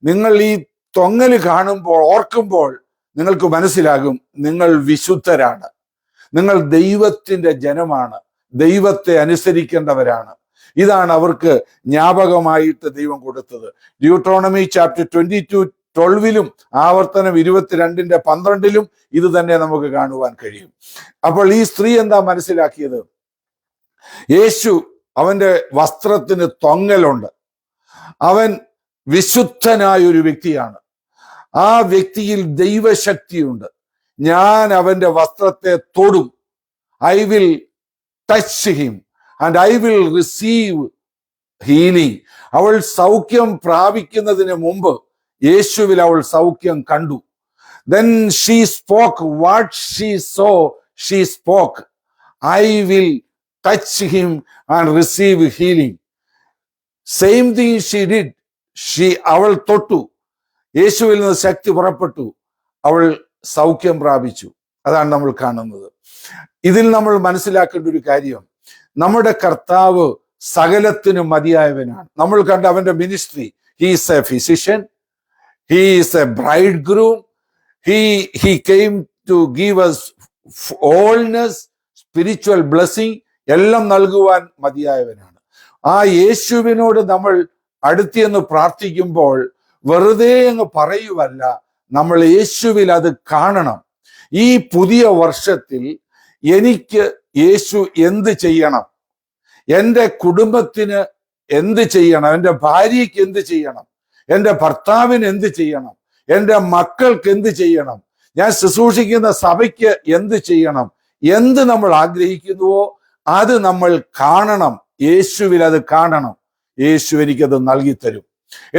നിങ്ങൾ ഈ തൊങ്ങല് കാണുമ്പോൾ, ഓർക്കുമ്പോൾ നിങ്ങൾക്ക് മനസ്സിലാകും നിങ്ങൾ വിശുദ്ധരാണ്, നിങ്ങൾ ദൈവത്തിന്റെ ജനമാണ്, ദൈവത്തെ അനുസരിക്കേണ്ടവരാണ്. ഇതാണ് അവർക്ക് ജ്ഞാപകമായിട്ട് ദൈവം കൊടുത്തത്. ഡ്യൂട്രോണമി ചാപ്റ്റർ 22:12 ആവർത്തനം 22:12 ഇത് തന്നെ നമുക്ക് കാണുവാൻ കഴിയും. അപ്പോൾ ഈ സ്ത്രീ എന്താ മനസ്സിലാക്കിയത്? യേശു, അവന്റെ വസ്ത്രത്തിന് തൊങ്ങലുണ്ട്, അവൻ വിശുദ്ധനായ ഒരു വ്യക്തിയാണ്, ആ വ്യക്തിയിൽ ദൈവശക്തിയുണ്ട്. ഞാൻ അവന്റെ വസ്ത്രത്തെ തൊടും, I will touch him and I will receive healing. അവൾ സൗഖ്യം പ്രാപിക്കുന്നതിന് മുമ്പ് യേശുവിൽ അവൾ സൗഖ്യം കണ്ടു. Then she spoke what she saw. She spoke, I will touch him and receive healing. Same thing she did. അവൾ തൊട്ടു, യേശുവിൽ നിന്ന് ശക്തി പുറപ്പെട്ടു, അവൾ സൗഖ്യം പ്രാപിച്ചു. അതാണ് നമ്മൾ കാണുന്നത്. ഇതിൽ നമ്മൾ മനസ്സിലാക്കേണ്ട ഒരു കാര്യം, നമ്മുടെ കർത്താവ് സകലത്തിനും മതിയായവനാണ്. നമ്മൾ കണ്ട അവന്റെ ministry, he is A physician, he is A bride groom, he came to give us allness, spiritual blessing, എല്ലാം നൽകുവാൻ മതിയായവനാണ്. ആ യേശുവിനോട് നമ്മൾ അടുത്തിയെന്ന് പ്രാർത്ഥിക്കുമ്പോൾ വെറുതെ അങ്ങ് പറയുവല്ല, നമ്മൾ യേശുവിൽ അത് കാണണം. ഈ പുതിയ വർഷത്തിൽ എനിക്ക് യേശു എന്ത് ചെയ്യണം, എൻ്റെ കുടുംബത്തിന് എന്ത് ചെയ്യണം, എൻ്റെ ഭാര്യയ്ക്ക് എന്ത് ചെയ്യണം, എൻ്റെ ഭർത്താവിന് എന്ത് ചെയ്യണം, എൻ്റെ മക്കൾക്ക് എന്ത് ചെയ്യണം, ഞാൻ ശുശ്രൂഷിക്കുന്ന സഭയ്ക്ക് എന്ത് ചെയ്യണം, എന്ത് നമ്മൾ ആഗ്രഹിക്കുന്നുവോ അത് നമ്മൾ കാണണം. യേശുവിൽ അത് കാണണം. യേശു എനിക്കത് നൽകിത്തരും.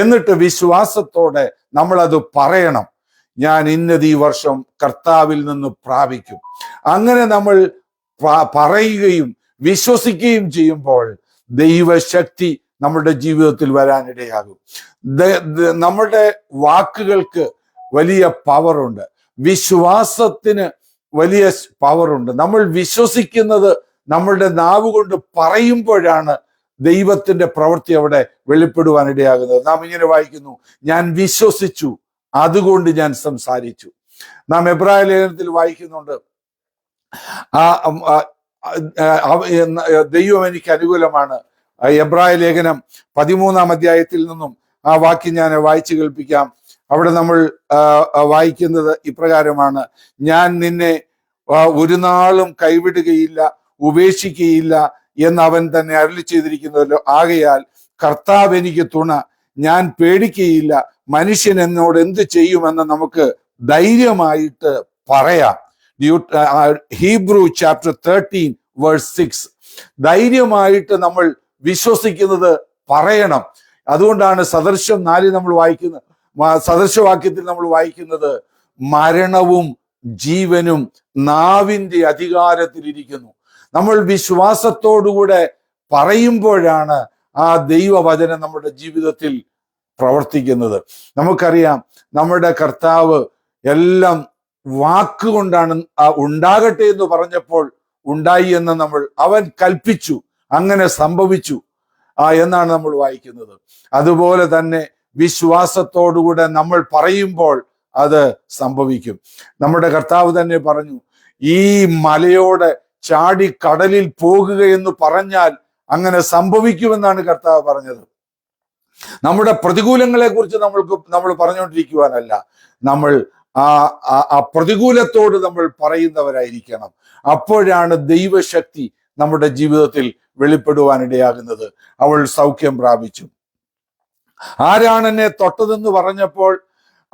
എന്നിട്ട് വിശ്വാസത്തോടെ നമ്മൾ അത് പറയണം, ഞാൻ ഇന്നത് ഈ വർഷം കർത്താവിൽ നിന്ന് പ്രാപിക്കും. അങ്ങനെ നമ്മൾ പറയുകയും വിശ്വസിക്കുകയും ചെയ്യുമ്പോൾ ദൈവശക്തി നമ്മുടെ ജീവിതത്തിൽ വരാനിടയാകും. നമ്മുടെ വാക്കുകൾക്ക് വലിയ പവറുണ്ട്, വിശ്വാസത്തിന് വലിയ പവറുണ്ട്. നമ്മൾ വിശ്വസിക്കുന്നത് നമ്മളുടെ നാവ് കൊണ്ട് പറയുമ്പോഴാണ് ദൈവത്തിന്റെ പ്രവൃത്തി അവിടെ വെളിപ്പെടുവാനിടയാകുന്നത്. നാം ഇങ്ങനെ വായിക്കുന്നു, ഞാൻ വിശ്വസിച്ചു അതുകൊണ്ട് ഞാൻ സംസാരിച്ചു. നാം എബ്രായ ലേഖനത്തിൽ വായിക്കുന്നുണ്ട്, ദൈവം എനിക്ക് അനുകൂലമാണ്. എബ്രായ ലേഖനം 13-ാം അധ്യായത്തിൽ നിന്നും ആ വാക്യം ഞാൻ വായിച്ചു കേൾപ്പിക്കാം. അവിടെ നമ്മൾ വായിക്കുന്നത് ഇപ്രകാരമാണ്, ഞാൻ നിന്നെ ഒരു നാളും കൈവിടുകയില്ല, ഉപേക്ഷിക്കുകയില്ല എന്ന് അവൻ തന്നെ അരുളി ചെയ്തിരിക്കുന്നല്ലോ. ആകയാൽ കർത്താവ് എനിക്ക് തുണ, ഞാൻ പേടിക്കുകയില്ല, മനുഷ്യൻ എന്നോട് എന്ത് ചെയ്യുമെന്ന് നമുക്ക് ധൈര്യമായിട്ട് പറയാം. Hebrew chapter 13 verse 6. ധൈര്യമായിട്ട് നമ്മൾ വിശ്വസിക്കുന്നത് പറയണം. അതുകൊണ്ടാണ് സദൃശം 4 നമ്മൾ വായിക്കുന്നത്, സദൃശവാക്യത്തിൽ നമ്മൾ വായിക്കുന്നത്, മരണവും ജീവനും നാവിന്റെ അധികാരത്തിലിരിക്കുന്നു. നമ്മൾ വിശ്വാസത്തോടുകൂടെ പറയുമ്പോഴാണ് ആ ദൈവവചനം നമ്മുടെ ജീവിതത്തിൽ പ്രവർത്തിക്കുന്നത്. നമുക്കറിയാം, നമ്മുടെ കർത്താവ് എല്ലാം വാക്കുകൊണ്ടാണ് ഉണ്ടാകട്ടെ എന്ന് പറഞ്ഞപ്പോൾ ഉണ്ടായി എന്ന് അവൻ കൽപ്പിച്ചു, അങ്ങനെ സംഭവിച്ചു എന്നാണ് നമ്മൾ വായിക്കുന്നത്. അതുപോലെ തന്നെ വിശ്വാസത്തോടുകൂടെ നമ്മൾ പറയുമ്പോൾ അത് സംഭവിക്കും. നമ്മുടെ കർത്താവ് തന്നെ പറഞ്ഞു, ഈ മലയോട് ചാടി കടലിൽ പോകുക എന്ന് പറഞ്ഞാൽ അങ്ങനെ സംഭവിക്കുമെന്നാണ് കർത്താവ് പറഞ്ഞത്. നമ്മുടെ പ്രതികൂലങ്ങളെ കുറിച്ച് നമ്മൾ പറഞ്ഞുകൊണ്ടിരിക്കുവാനല്ല, നമ്മൾ ആ പ്രതികൂലത്തോട് നമ്മൾ പറയുന്നവരായിരിക്കണം. അപ്പോഴാണ് ദൈവശക്തി നമ്മുടെ ജീവിതത്തിൽ വെളിപ്പെടുവാനിടയാകുന്നത്. അവൾ സൗഖ്യം പ്രാപിച്ചു. ആരാണ് എന്നെ തൊട്ടതെന്ന് പറഞ്ഞപ്പോൾ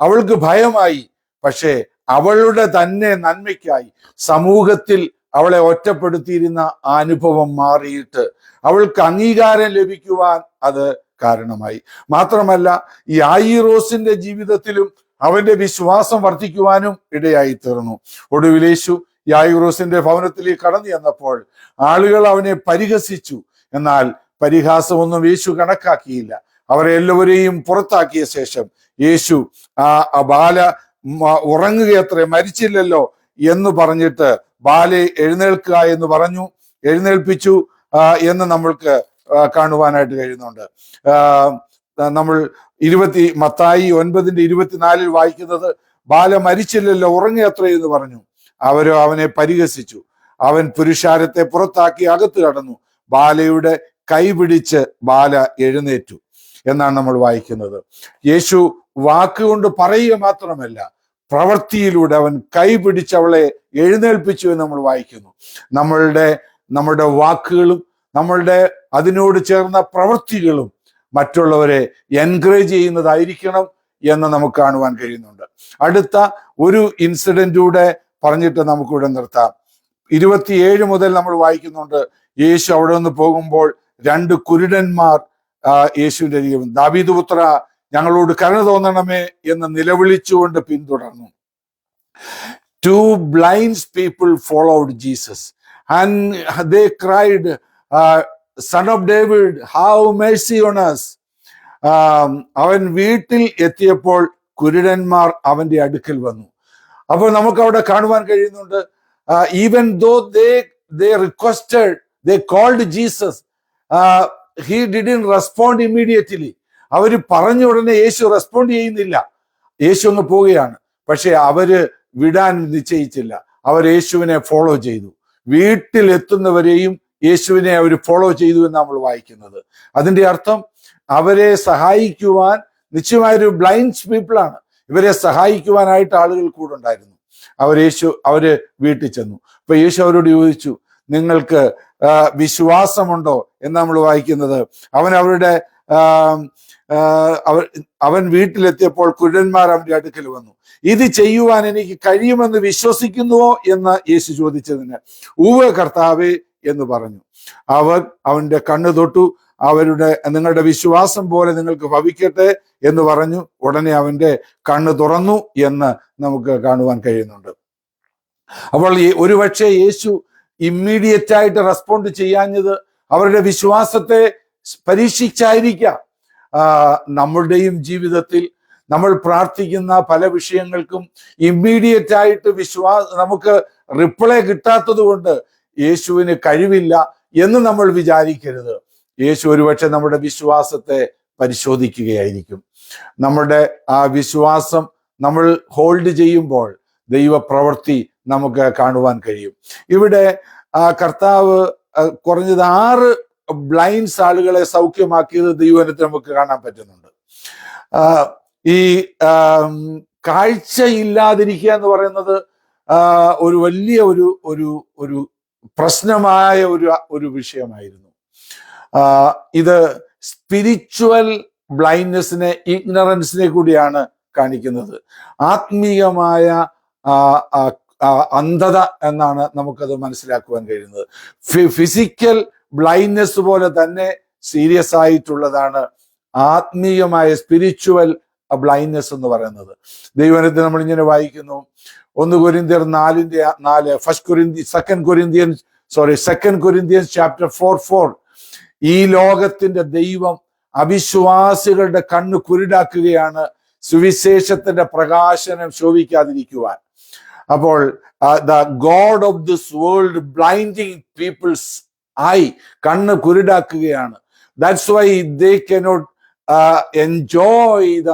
അവൾക്ക് ഭയമായി. പക്ഷേ അവളുടെ തന്നെ നന്മയ്ക്കായി സമൂഹത്തിൽ അവളെ ഒറ്റപ്പെടുത്തിയിരുന്ന ആ അനുഭവം മാറിയിട്ട് അവൾക്ക് അംഗീകാരം ലഭിക്കുവാൻ അത് കാരണമായി. മാത്രമല്ല, ഈ യായിറോസിന്റെ ജീവിതത്തിലും അവന്റെ വിശ്വാസം വർദ്ധിക്കുവാനും ഇടയായി തീർന്നു. ഒടുവിൽ യേശു യായിറോസിന്റെ ഭവനത്തിലേക്ക് കടന്നു ചെന്നപ്പോൾ ആളുകൾ അവനെ പരിഹസിച്ചു. എന്നാൽ പരിഹാസമൊന്നും യേശു കണക്കാക്കിയില്ല. അവരെ എല്ലാവരെയും പുറത്താക്കിയ ശേഷം യേശു ആ ബാല ഉറങ്ങുകയത്രേ, മരിച്ചില്ലല്ലോ എന്ന് പറഞ്ഞിട്ട് ബാലെ എഴുന്നേൽക്കുക എന്ന് പറഞ്ഞു. എഴുന്നേൽപ്പിച്ചു എന്ന് നമ്മൾക്ക് കാണുവാനായിട്ട് കഴിയുന്നുണ്ട്. നമ്മൾ മത്തായി 9:24 വായിക്കുന്നത്, ബാല മരിച്ചില്ലല്ലോ, ഉറങ്ങിയത്രേ എന്ന് പറഞ്ഞു. അവരോ അവനെ പരിഹസിച്ചു. അവൻ പുരുഷാരത്തെ പുറത്താക്കി അകത്ത് കടന്നു. ബാലയുടെ കൈ പിടിച്ച് ബാല എഴുന്നേറ്റു എന്നാണ് നമ്മൾ വായിക്കുന്നത്. യേശു വാക്കുകൊണ്ട് പറയുക മാത്രമല്ല, പ്രവൃത്തിയിലൂടെ അവൻ കൈ പിടിച്ച് അവളെ എഴുന്നേൽപ്പിച്ചു എന്ന് നമ്മൾ വായിക്കുന്നു. നമ്മളുടെ വാക്കുകളും നമ്മളുടെ അതിനോട് ചേർന്ന പ്രവൃത്തികളും മറ്റുള്ളവരെ എൻകറേജ് ചെയ്യുന്നതായിരിക്കണം എന്ന് നമുക്ക് കാണുവാൻ കഴിയുന്നുണ്ട്. അടുത്ത ഒരു ഇൻസിഡന്റൂടെ പറഞ്ഞിട്ട് നമുക്കിവിടെ നിർത്താം. 27 മുതൽ നമ്മൾ വായിക്കുന്നുണ്ട്, യേശു അവിടെ നിന്ന് പോകുമ്പോൾ 2 കുരുടന്മാർ യേശുവിന്റെ അരികെ, ദാവീദ് പുത്ര ഞങ്ങളോട് കരുണ തോന്നണമേ എന്ന് നിലവിളിച്ചുകൊണ്ട് പിന്തുടർന്നു. 2 blind people followed Jesus. and they cried, son of David, have mercy on us. അവൻ വീട്ടിൽ എത്തിയപ്പോൾ കുരുടന്മാർ അവന്റെ അടുക്കൽ വന്നു. അപ്പോൾ നമുക്ക് അവിടെ കാണുവാൻ കഴിയുന്നുണ്ട്, even though they requested, they called Jesus, he didn't respond immediately. അവര് പറഞ്ഞ ഉടനെ യേശു റെസ്പോണ്ട് ചെയ്യുന്നില്ല, യേശു അങ്ങ് പോവുകയാണ്. പക്ഷെ അവര് വിടാൻ നിശ്ചയിച്ചില്ല, അവർ യേശുവിനെ ഫോളോ ചെയ്തു. വീട്ടിലെത്തുന്നവരെയും യേശുവിനെ അവർ ഫോളോ ചെയ്തു എന്ന് നമ്മൾ വായിക്കുന്നത്. അതിന്റെ അർത്ഥം അവരെ സഹായിക്കുവാൻ, നിശ്ചയമായൊരു ബ്ലൈൻഡ് പീപ്പിളാണ്, ഇവരെ സഹായിക്കുവാനായിട്ട് ആളുകൾ കൂടെ ഉണ്ടായിരുന്നു. അവര് വീട്ടിൽ ചെന്നു. അപ്പൊ യേശു അവരോട് ചോദിച്ചു, നിങ്ങൾക്ക് വിശ്വാസമുണ്ടോ എന്ന് നമ്മൾ വായിക്കുന്നത്. അവൻ വീട്ടിലെത്തിയപ്പോൾ കുരുടന്മാർ അവന്റെ അടുക്കൽ വന്നു. ഇത് ചെയ്യുവാൻ എനിക്ക് കഴിയുമെന്ന് വിശ്വസിക്കുന്നുവോ എന്ന് യേശു ചോദിച്ചതിന് ഉവ്വ് കർത്താവേ എന്ന് പറഞ്ഞു. അവന്റെ കണ്ണ് തൊട്ടു. നിങ്ങളുടെ വിശ്വാസം പോലെ നിങ്ങൾക്ക് ഭവിക്കട്ടെ എന്ന് പറഞ്ഞു. ഉടനെ അവന്റെ കണ്ണ് തുറന്നു എന്ന് നമുക്ക് കാണുവാൻ കഴിയുന്നുണ്ട്. അപ്പോൾ ഒരുപക്ഷെ യേശു ഇമ്മീഡിയറ്റ് ആയിട്ട് റെസ്പോണ്ട് ചെയ്യാഞ്ഞത് അവരുടെ വിശ്വാസത്തെ പരീക്ഷിച്ചായിരിക്കാം. നമ്മളുടെയും ജീവിതത്തിൽ നമ്മൾ പ്രാർത്ഥിക്കുന്ന പല വിഷയങ്ങൾക്കും ഇമ്മീഡിയറ്റ് ആയിട്ട് നമുക്ക് റിപ്ലൈ കിട്ടാത്തത് കൊണ്ട് യേശുവിന് കഴിവില്ല എന്ന് നമ്മൾ വിചാരിക്കരുത്. യേശു ഒരുപക്ഷെ നമ്മുടെ വിശ്വാസത്തെ പരിശോധിക്കുകയായിരിക്കും. നമ്മുടെ ആ വിശ്വാസം നമ്മൾ ഹോൾഡ് ചെയ്യുമ്പോൾ ദൈവപ്രവൃത്തി നമുക്ക് കാണുവാൻ കഴിയും. ഇവിടെ കർത്താവ് കുറഞ്ഞത് 6 ബ്ലൈൻഡ്സ് ആളുകളെ സൗഖ്യമാക്കിയത് ദൈവവചനത്തിൽ നമുക്ക് കാണാൻ പറ്റുന്നുണ്ട്. ഈ കാഴ്ചയില്ലാതിരിക്കുക എന്ന് പറയുന്നത് ഒരു വലിയ ഒരു പ്രശ്നമായ ഒരു വിഷയമായിരുന്നു. ഇത് സ്പിരിച്വൽ ബ്ലൈൻഡ്നെസ്സിനെ, ഇഗ്നറൻസിനെ കൂടിയാണ് കാണിക്കുന്നത്. ആത്മീയമായ അന്ധത എന്നാണ് നമുക്കത് മനസ്സിലാക്കുവാൻ കഴിയുന്നത്. ഫിസിക്കൽ ബ്ലൈൻഡ്നെസ് പോലെ തന്നെ സീരിയസ് ആയിട്ടുള്ളതാണ് ആത്മീയമായ സ്പിരിച്വൽ ബ്ലൈൻഡ്നെസ് എന്ന് പറയുന്നത്. ദൈവവചനത്തിൽ നമ്മൾ ഇങ്ങനെ വായിക്കുന്നു, 1 കൊരിന്ത്യർ 4, 2 കൊരിന്ത്യൻസ് ചാപ്റ്റർ 4:4. ഈ ലോകത്തിന്റെ ദൈവം അവിശ്വാസികളുടെ കണ്ണ് കുരുടാക്കുകയാണ്, സുവിശേഷത്തിന്റെ പ്രകാശനം ശോഭിക്കാതിരിക്കുവാൻ. അപ്പോൾ the god of this world blinding peoples eye, കണ്ണ് കുരുടാക്കുകയാണ്. That's why they cannot enjoy the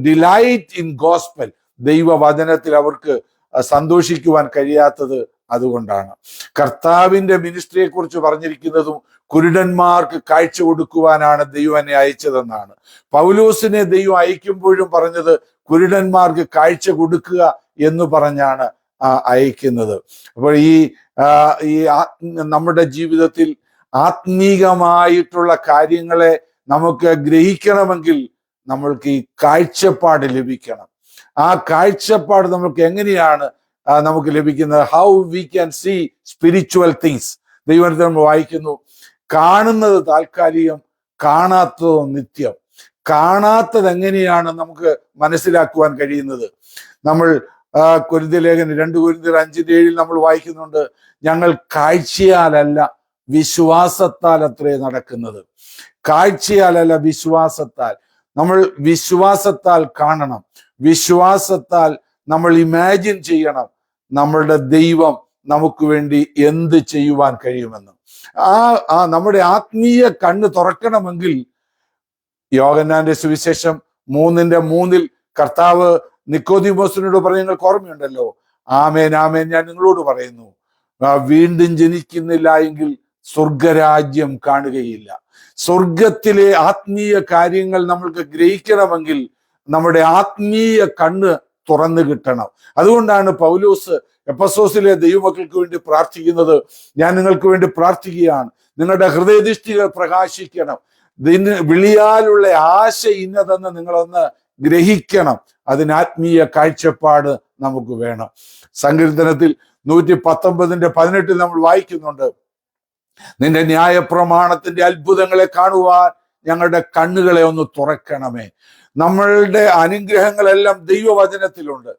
delight in gospel. ദൈവവചനത്തിൽ അവർക്ക് സന്തോഷിക്കുവാൻ കഴിയാത്തത് അതുകൊണ്ടാണ്. കർത്താവിന്റെ മിനിസ്ട്രിയെ കുറിച്ച് പറഞ്ഞിരിക്കുന്നതും കുരുടന്മാർക്ക് കാഴ്ച കൊടുക്കുവാനാണ് ദൈവം എന്നെ അയച്ചതെന്നാണ്. പൗലോസിനെ ദൈവം അയക്കുമ്പോഴും പറഞ്ഞത് കുരുടന്മാർക്ക് കാഴ്ച കൊടുക്കുക എന്ന് പറഞ്ഞാണ് അയക്കുന്നത്. അപ്പോൾ ഈ നമ്മുടെ ജീവിതത്തിൽ ആത്മീകമായിട്ടുള്ള കാര്യങ്ങളെ നമുക്ക് ഗ്രഹിക്കണമെങ്കിൽ നമ്മൾക്ക് ഈ കാഴ്ചപ്പാട് ലഭിക്കണം. ആ കാഴ്ചപ്പാട് നമുക്ക് എങ്ങനെയാണ് നമുക്ക് ലഭിക്കുന്നത്? How we can see spiritual things. ദൈവത്തിൽ നമ്മൾ വായിക്കുന്നു, കാണുന്നത് താൽക്കാലികം, കാണാത്തതോ നിത്യം. കാണാത്തത് എങ്ങനെയാണ് നമുക്ക് മനസ്സിലാക്കുവാൻ കഴിയുന്നത്? നമ്മൾ കൊരിന്ത്യ ലേഖനം 2 കൊരിന്ത്യർ 5:7 നമ്മൾ വായിക്കുന്നുണ്ട്, ഞങ്ങൾ കാഴ്ചയാലല്ല വിശ്വാസത്താൽ അത്രേ നടക്കുന്നത്. കാഴ്ചയാലല്ല വിശ്വാസത്താൽ. നമ്മൾ വിശ്വാസത്താൽ കാണണം, വിശ്വാസത്താൽ നമ്മൾ ഇമാജിൻ ചെയ്യണം നമ്മളുടെ ദൈവം നമുക്ക് വേണ്ടി എന്ത് ചെയ്യുവാൻ കഴിയുമെന്ന്. നമ്മുടെ ആത്മീയ കണ്ണ് തുറക്കണമെങ്കിൽ യോഹന്നാന്റെ സുവിശേഷം 3:3 കർത്താവ് നിക്കോദീമോസിനോട് പറഞ്ഞ നിങ്ങൾക്ക് ഓർമ്മയുണ്ടല്ലോ, ആമേൻ ആമേൻ ഞാൻ നിങ്ങളോട് പറയുന്നു, വീണ്ടും ജനിക്കുന്നില്ല എങ്കിൽ സ്വർഗരാജ്യം കാണുകയില്ല. സ്വർഗത്തിലെ ആത്മീയ കാര്യങ്ങൾ നമ്മൾക്ക് ഗ്രഹിക്കണമെങ്കിൽ നമ്മുടെ ആത്മീയ കണ്ണ് തുറന്നു കിട്ടണം. അതുകൊണ്ടാണ് പൗലോസ് എഫെസോസിലെ ദൈവമക്കൾക്ക് വേണ്ടി പ്രാർത്ഥിക്കുന്നത്, ഞാൻ നിങ്ങൾക്ക് വേണ്ടി പ്രാർത്ഥിക്കുകയാണ്, നിങ്ങളുടെ ഹൃദയദൃഷ്ടികൾ പ്രകാശിക്കണം, വിളിയാലുള്ള ആശ ഇന്നതെന്ന് നിങ്ങളൊന്ന് ഗ്രഹിക്കണം. അതിന് ആത്മീയ കാഴ്ചപ്പാട് നമുക്ക് വേണം. സങ്കീർത്തനത്തിൽ 119:18 നമ്മൾ വായിക്കുന്നുണ്ട്, നിന്റെ ന്യായപ്രമാണത്തിന്റെ അത്ഭുതങ്ങളെ കാണുവാൻ ഞങ്ങളുടെ കണ്ണുകളെ ഒന്ന് തുറക്കണമേ. നമ്മളുടെ അനുഗ്രഹങ്ങളെല്ലാം ദൈവവചനത്തിലുണ്ട്.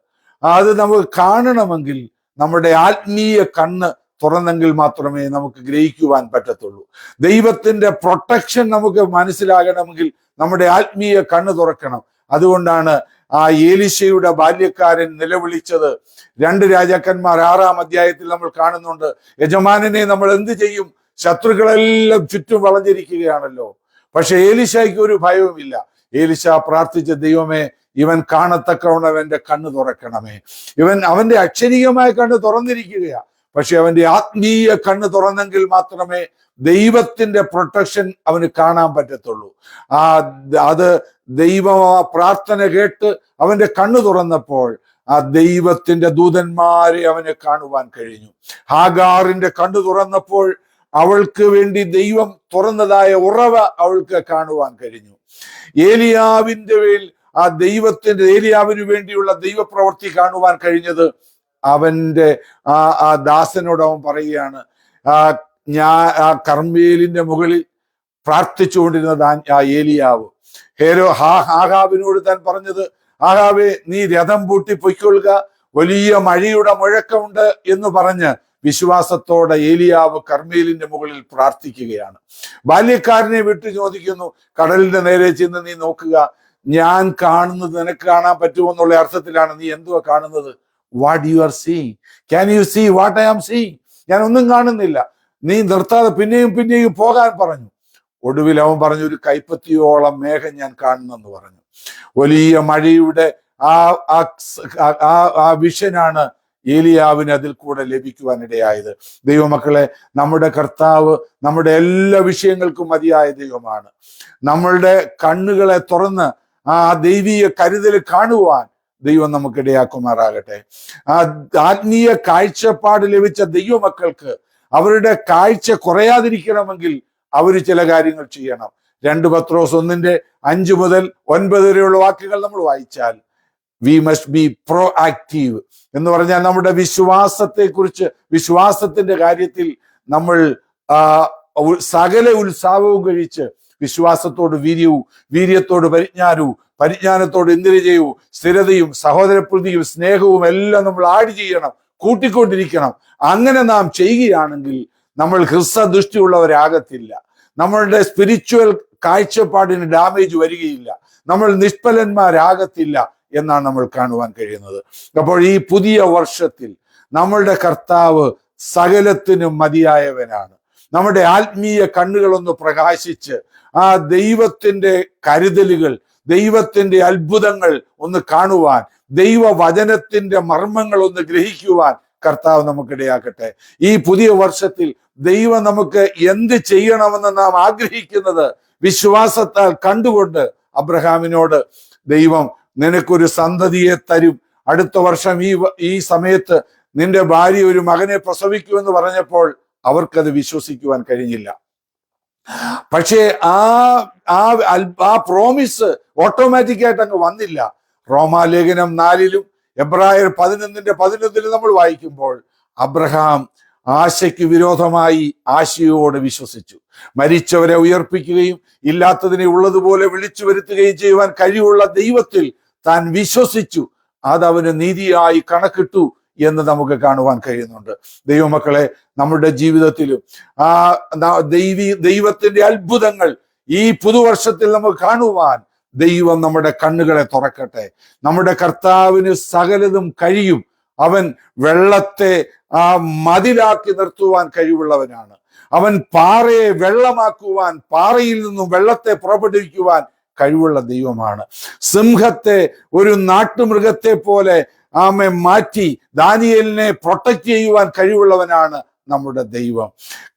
അത് നമുക്ക് കാണണമെങ്കിൽ നമ്മുടെ ആത്മീയ കണ്ണ് തുറന്നെങ്കിൽ മാത്രമേ നമുക്ക് ഗ്രഹിക്കുവാൻ പറ്റത്തുള്ളൂ. ദൈവത്തിന്റെ പ്രൊട്ടക്ഷൻ നമുക്ക് മനസ്സിലാകണമെങ്കിൽ നമ്മുടെ ആത്മീയ കണ്ണ് തുറക്കണം. അതുകൊണ്ടാണ് ആ ഏലീശയുടെ ബാല്യക്കാരൻ നിലവിളിച്ചത്. 2 രാജാക്കന്മാർ 6-ാം അധ്യായത്തിൽ നമ്മൾ കാണുന്നുണ്ട്. യജമാനനെ നമ്മൾ എന്ത് ചെയ്യും? ശത്രുക്കളെല്ലാം ചുറ്റും വളഞ്ഞിരിക്കുകയാണല്ലോ. പക്ഷെ ഏലീശയ്ക്ക് ഒരു ഭയവുമില്ല. ഏലീശ പ്രാർത്ഥിച്ച, ദൈവമേ, ഇവൻ കാണത്തക്കവണ്ണം അവന്റെ കണ്ണ് തുറക്കണമേ. അവന്റെ അക്ഷരീയമായ കണ്ണ് തുറന്നിരിക്കുകയാ. പക്ഷെ അവന്റെ ആത്മീയ കണ്ണ് തുറന്നെങ്കിൽ മാത്രമേ ദൈവത്തിന്റെ പ്രൊട്ടക്ഷൻ അവന് കാണാൻ പറ്റത്തുള്ളൂ. അത് ദൈവം ആ പ്രാർത്ഥന കേട്ട് അവന്റെ കണ്ണ് തുറന്നപ്പോൾ ആ ദൈവത്തിന്റെ ദൂതന്മാരെ അവന് കാണുവാൻ കഴിഞ്ഞു. ഹാഗാറിന്റെ കണ്ണ് തുറന്നപ്പോൾ അവൾക്ക് വേണ്ടി ദൈവം തുറന്നതായ ഉറവ അവൾക്ക് കാണുവാൻ കഴിഞ്ഞു. ഏലിയാവിന്റെ മേൽ ആ ഏലിയാവിന് വേണ്ടിയുള്ള ദൈവപ്രവൃത്തി കാണുവാൻ കഴിഞ്ഞത് അവന്റെ ആ ദാസനോട് അവൻ പറയുകയാണ്, ഞാൻ ആ കർമ്മേലിന്റെ മുകളിൽ പ്രാർത്ഥിച്ചുകൊണ്ടിരുന്നത് ആ ഏലിയാവ്. ആഹാബിനോട് താൻ പറഞ്ഞത്, ആഹാബേ, നീ രഥം പൂട്ടി പൊയ്ക്കൊള്ളുക, വലിയ മഴയുടെ മുഴക്കമുണ്ട് എന്ന് പറഞ്ഞ് വിശ്വാസത്തോടെ ഏലിയാവ് കർമ്മേലിന്റെ മുകളിൽ പ്രാർത്ഥിക്കുകയാണ്. ബാല്യക്കാരനെ വിട്ടു ചോദിക്കുന്നു, കടലിന്റെ നേരെ ചെന്ന് നീ നോക്കുക, ഞാൻ കാണുന്നത് നിനക്ക് കാണാൻ പറ്റുമോ എന്നുള്ള അർത്ഥത്തിലാണ്. നീ എന്തുവാ കാണുന്നത്? What you are seeing? Can you see what I am seeing? ഞാൻ ഒന്നും കാണുന്നില്ല. നീ നിർത്താതെ പിന്നെയും പോകാൻ പറഞ്ഞു. ഒടുവിൽ അവൻ പറഞ്ഞു, ഒരു കൈപ്പത്തിയോളം മേഘം ഞാൻ കാണുന്നെന്ന് പറഞ്ഞു. വലിയ മഴയുടെ ആ വിഷനാണ് ഏലിയാവിന് അതിൽ കൂടെ ലഭിക്കുവാനിടയായത്. ദൈവമക്കളെ, നമ്മുടെ കർത്താവ് നമ്മുടെ എല്ലാ വിഷയങ്ങൾക്കും മതിയായ ദൈവമാണ്. നമ്മളുടെ കണ്ണുകളെ തുറന്ന് ആ ദൈവീയ കരുതൽ കാണുവാൻ ദൈവം നമുക്കിടയാക്കുമാറാകട്ടെ. ആ ആത്മീയ കാഴ്ചപ്പാട് ലഭിച്ച ദൈവമക്കൾക്ക് അവരുടെ കാഴ്ച കുറയാതിരിക്കണമെങ്കിൽ അവർ ചില കാര്യങ്ങൾ ചെയ്യണം. 2 പത്രോസ് 1:5 മുതൽ 9 വരെയുള്ള വാക്യങ്ങൾ നമ്മൾ വായിച്ചാൽ, we must be pro active എന്ന് പറഞ്ഞാൽ നമ്മുടെ വിശ്വാസത്തിന്റെ കാര്യത്തിൽ നമ്മൾ സകല ഉത്സാഹവും കഴിച്ച് വിശ്വാസത്തോട് വീര്യത്തോട് പരിജ്ഞാനത്തോട് ഇന്ദ്രിയജയവും സ്ഥിരതയും സഹോദരപ്രീതിയും സ്നേഹവും എല്ലാം നമ്മൾ ആഡ് ചെയ്യണം, കൂട്ടിക്കൊണ്ടിരിക്കണം. അങ്ങനെ നാം ചെയ്യുകയാണെങ്കിൽ നമ്മൾ ഹ്രസ്വദൃഷ്ടിയുള്ളവരാകത്തില്ല. നമ്മളുടെ സ്പിരിച്വൽ കാഴ്ചപ്പാടിന് ഡാമേജ് വരികയില്ല. നമ്മൾ നിഷ്ഫലന്മാരാകത്തില്ല എന്നാണ് നമ്മൾ കാണുവാൻ കഴിയുന്നത്. അപ്പോൾ ഈ പുതിയ വർഷത്തിൽ നമ്മളുടെ കർത്താവ് സകലത്തിനും മതിയായവനാണ്. നമ്മുടെ ആത്മീയ കണ്ണുകളൊന്ന് പ്രകാശിച്ച് ആ ദൈവത്തിന്റെ കരുതലുകൾ, ദൈവത്തിന്റെ അത്ഭുതങ്ങൾ ഒന്ന് കാണുവാൻ, ദൈവവചനത്തിന്റെ മർമ്മങ്ങൾ ഒന്ന് ഗ്രഹിക്കുവാൻ കർത്താവ് നമുക്കിടയാക്കട്ടെ. ഈ പുതിയ വർഷത്തിൽ ദൈവം നമുക്ക് എന്ത് ചെയ്യണമെന്ന് നാം ആഗ്രഹിക്കുന്നത് വിശ്വാസത്താൽ കണ്ടുകൊണ്ട് അബ്രഹാമിനോട് ദൈവം നിനക്കൊരു സന്തതിയെ തരും, അടുത്ത വർഷം ഈ സമയത്ത് നിന്റെ ഭാര്യ ഒരു മകനെ പ്രസവിക്കുമെന്ന് പറഞ്ഞപ്പോൾ അവർക്കത് വിശ്വസിക്കുവാൻ കഴിഞ്ഞില്ല. പക്ഷേ ആ പ്രോമിസ് ഓട്ടോമാറ്റിക്കായിട്ട് അങ്ങ് വന്നില്ല. റോമാലേഖനം 4-ലും എബ്രായർ 11:11 നമ്മൾ വായിക്കുമ്പോൾ അബ്രഹാം ആശയ്ക്ക് വിരോധമായി ആശയോട് വിശ്വസിച്ചു. മരിച്ചവരെ ഉയർപ്പിക്കുകയും ഇല്ലാത്തതിനെ ഉള്ളതുപോലെ വിളിച്ചു വരുത്തുകയും ചെയ്യുവാൻ കഴിവുള്ള ദൈവത്തിൽ താൻ വിശ്വസിച്ചു. അതവന് നീതിയായി കണക്കിട്ടു എന്ന് നമുക്ക് കാണുവാൻ കഴിയുന്നുണ്ട്. ദൈവമക്കളെ, നമ്മുടെ ജീവിതത്തിലും ദൈവത്തിന്റെ അത്ഭുതങ്ങൾ ഈ പുതുവർഷത്തിൽ നമുക്ക് കാണുവാൻ ദൈവം നമ്മുടെ കണ്ണുകളെ തുറക്കട്ടെ. നമ്മുടെ കർത്താവിന് സകലതും കഴിയും. അവൻ വെള്ളത്തെ മതിലാക്കി നിർത്തുവാൻ കഴിവുള്ളവനാണ്. അവൻ പാറയെ വെള്ളമാക്കുവാൻ, പാറയിൽ നിന്നും വെള്ളത്തെ പുറപ്പെടുവിക്കുവാൻ കഴിവുള്ള ദൈവമാണ്. സിംഹത്തെ ഒരു നാട്ടുമൃഗത്തെ പോലെ മാറ്റി ദാനിയേലിനെ പ്രൊട്ടക്ട് ചെയ്യുവാൻ കഴിവുള്ളവനാണ് നമ്മുടെ ദൈവം.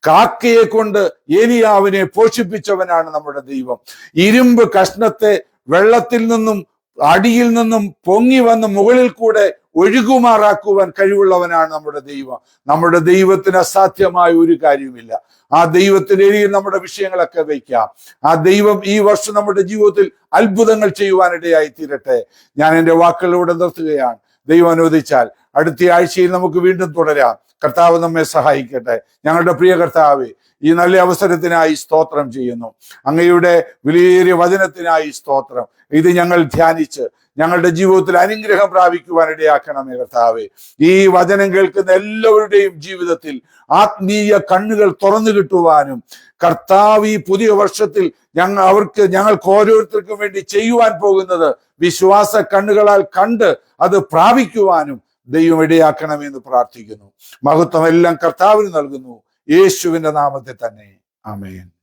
കാക്കയെ കൊണ്ട് ഏലിയാവിനെ പോഷിപ്പിച്ചവനാണ് നമ്മുടെ ദൈവം. ഇരുമ്പ് കഷ്ണത്തെ വെള്ളത്തിൽ നിന്നും അടിയിൽ നിന്നും പൊങ്ങി വന്ന് മുകളിൽ കൂടെ ഒഴുകുമാറാക്കുവാൻ കഴിവുള്ളവനാണ് നമ്മുടെ ദൈവം. നമ്മുടെ ദൈവത്തിന് അസാധ്യമായ ഒരു കാര്യവുമില്ല. ആ ദൈവത്തിന്റെ ഏരിയയിൽ നമ്മുടെ വിഷയങ്ങളൊക്കെ വയ്ക്കാം. ആ ദൈവം ഈ വർഷം നമ്മുടെ ജീവിതത്തിൽ അത്ഭുതങ്ങൾ ചെയ്യുവാനിടയായി തീരട്ടെ. ഞാൻ എൻ്റെ വാക്കുകളിലൂടെ നിർത്തുകയാണ്. ദൈവം അനുവദിച്ചാൽ അടുത്ത ആഴ്ചയിൽ നമുക്ക് വീണ്ടും തുടരാം. കർത്താവ് നമ്മെ സഹായിക്കട്ടെ. ഞങ്ങളുടെ പ്രിയ കർത്താവേ, ഈ നല്ല അവസരത്തിനായി സ്തോത്രം ചെയ്യുന്നു. അങ്ങയുടെ വിലയേറിയ വചനത്തിനായി സ്തോത്രം. ഇത് ഞങ്ങൾ ധ്യാനിച്ച് ഞങ്ങളുടെ ജീവിതത്തിൽ അനുഗ്രഹം പ്രാപിക്കുവാൻ ഇടയാക്കണമേ കർത്താവേ. ഈ വചനം കേൾക്കുന്ന എല്ലാവരുടെയും ജീവിതത്തിൽ ആത്മീയ കണ്ണുകൾ തുറന്നു കിട്ടുവാനും കർത്താവ് ഈ പുതിയ വർഷത്തിൽ ഞങ്ങൾക്ക് ഓരോരുത്തർക്കും വേണ്ടി ചെയ്യുവാൻ പോകുന്നത് വിശ്വാസ കണ്ണുകളാൽ കണ്ട് അത് പ്രാപിക്കുവാനും ദൈവം ഇടയാക്കണമെന്ന് പ്രാർത്ഥിക്കുന്നു. മഹത്വം എല്ലാം കർത്താവിന് നൽകുന്നു, യേശുവിന്റെ നാമത്തിൽ തന്നെ. ആമേൻ.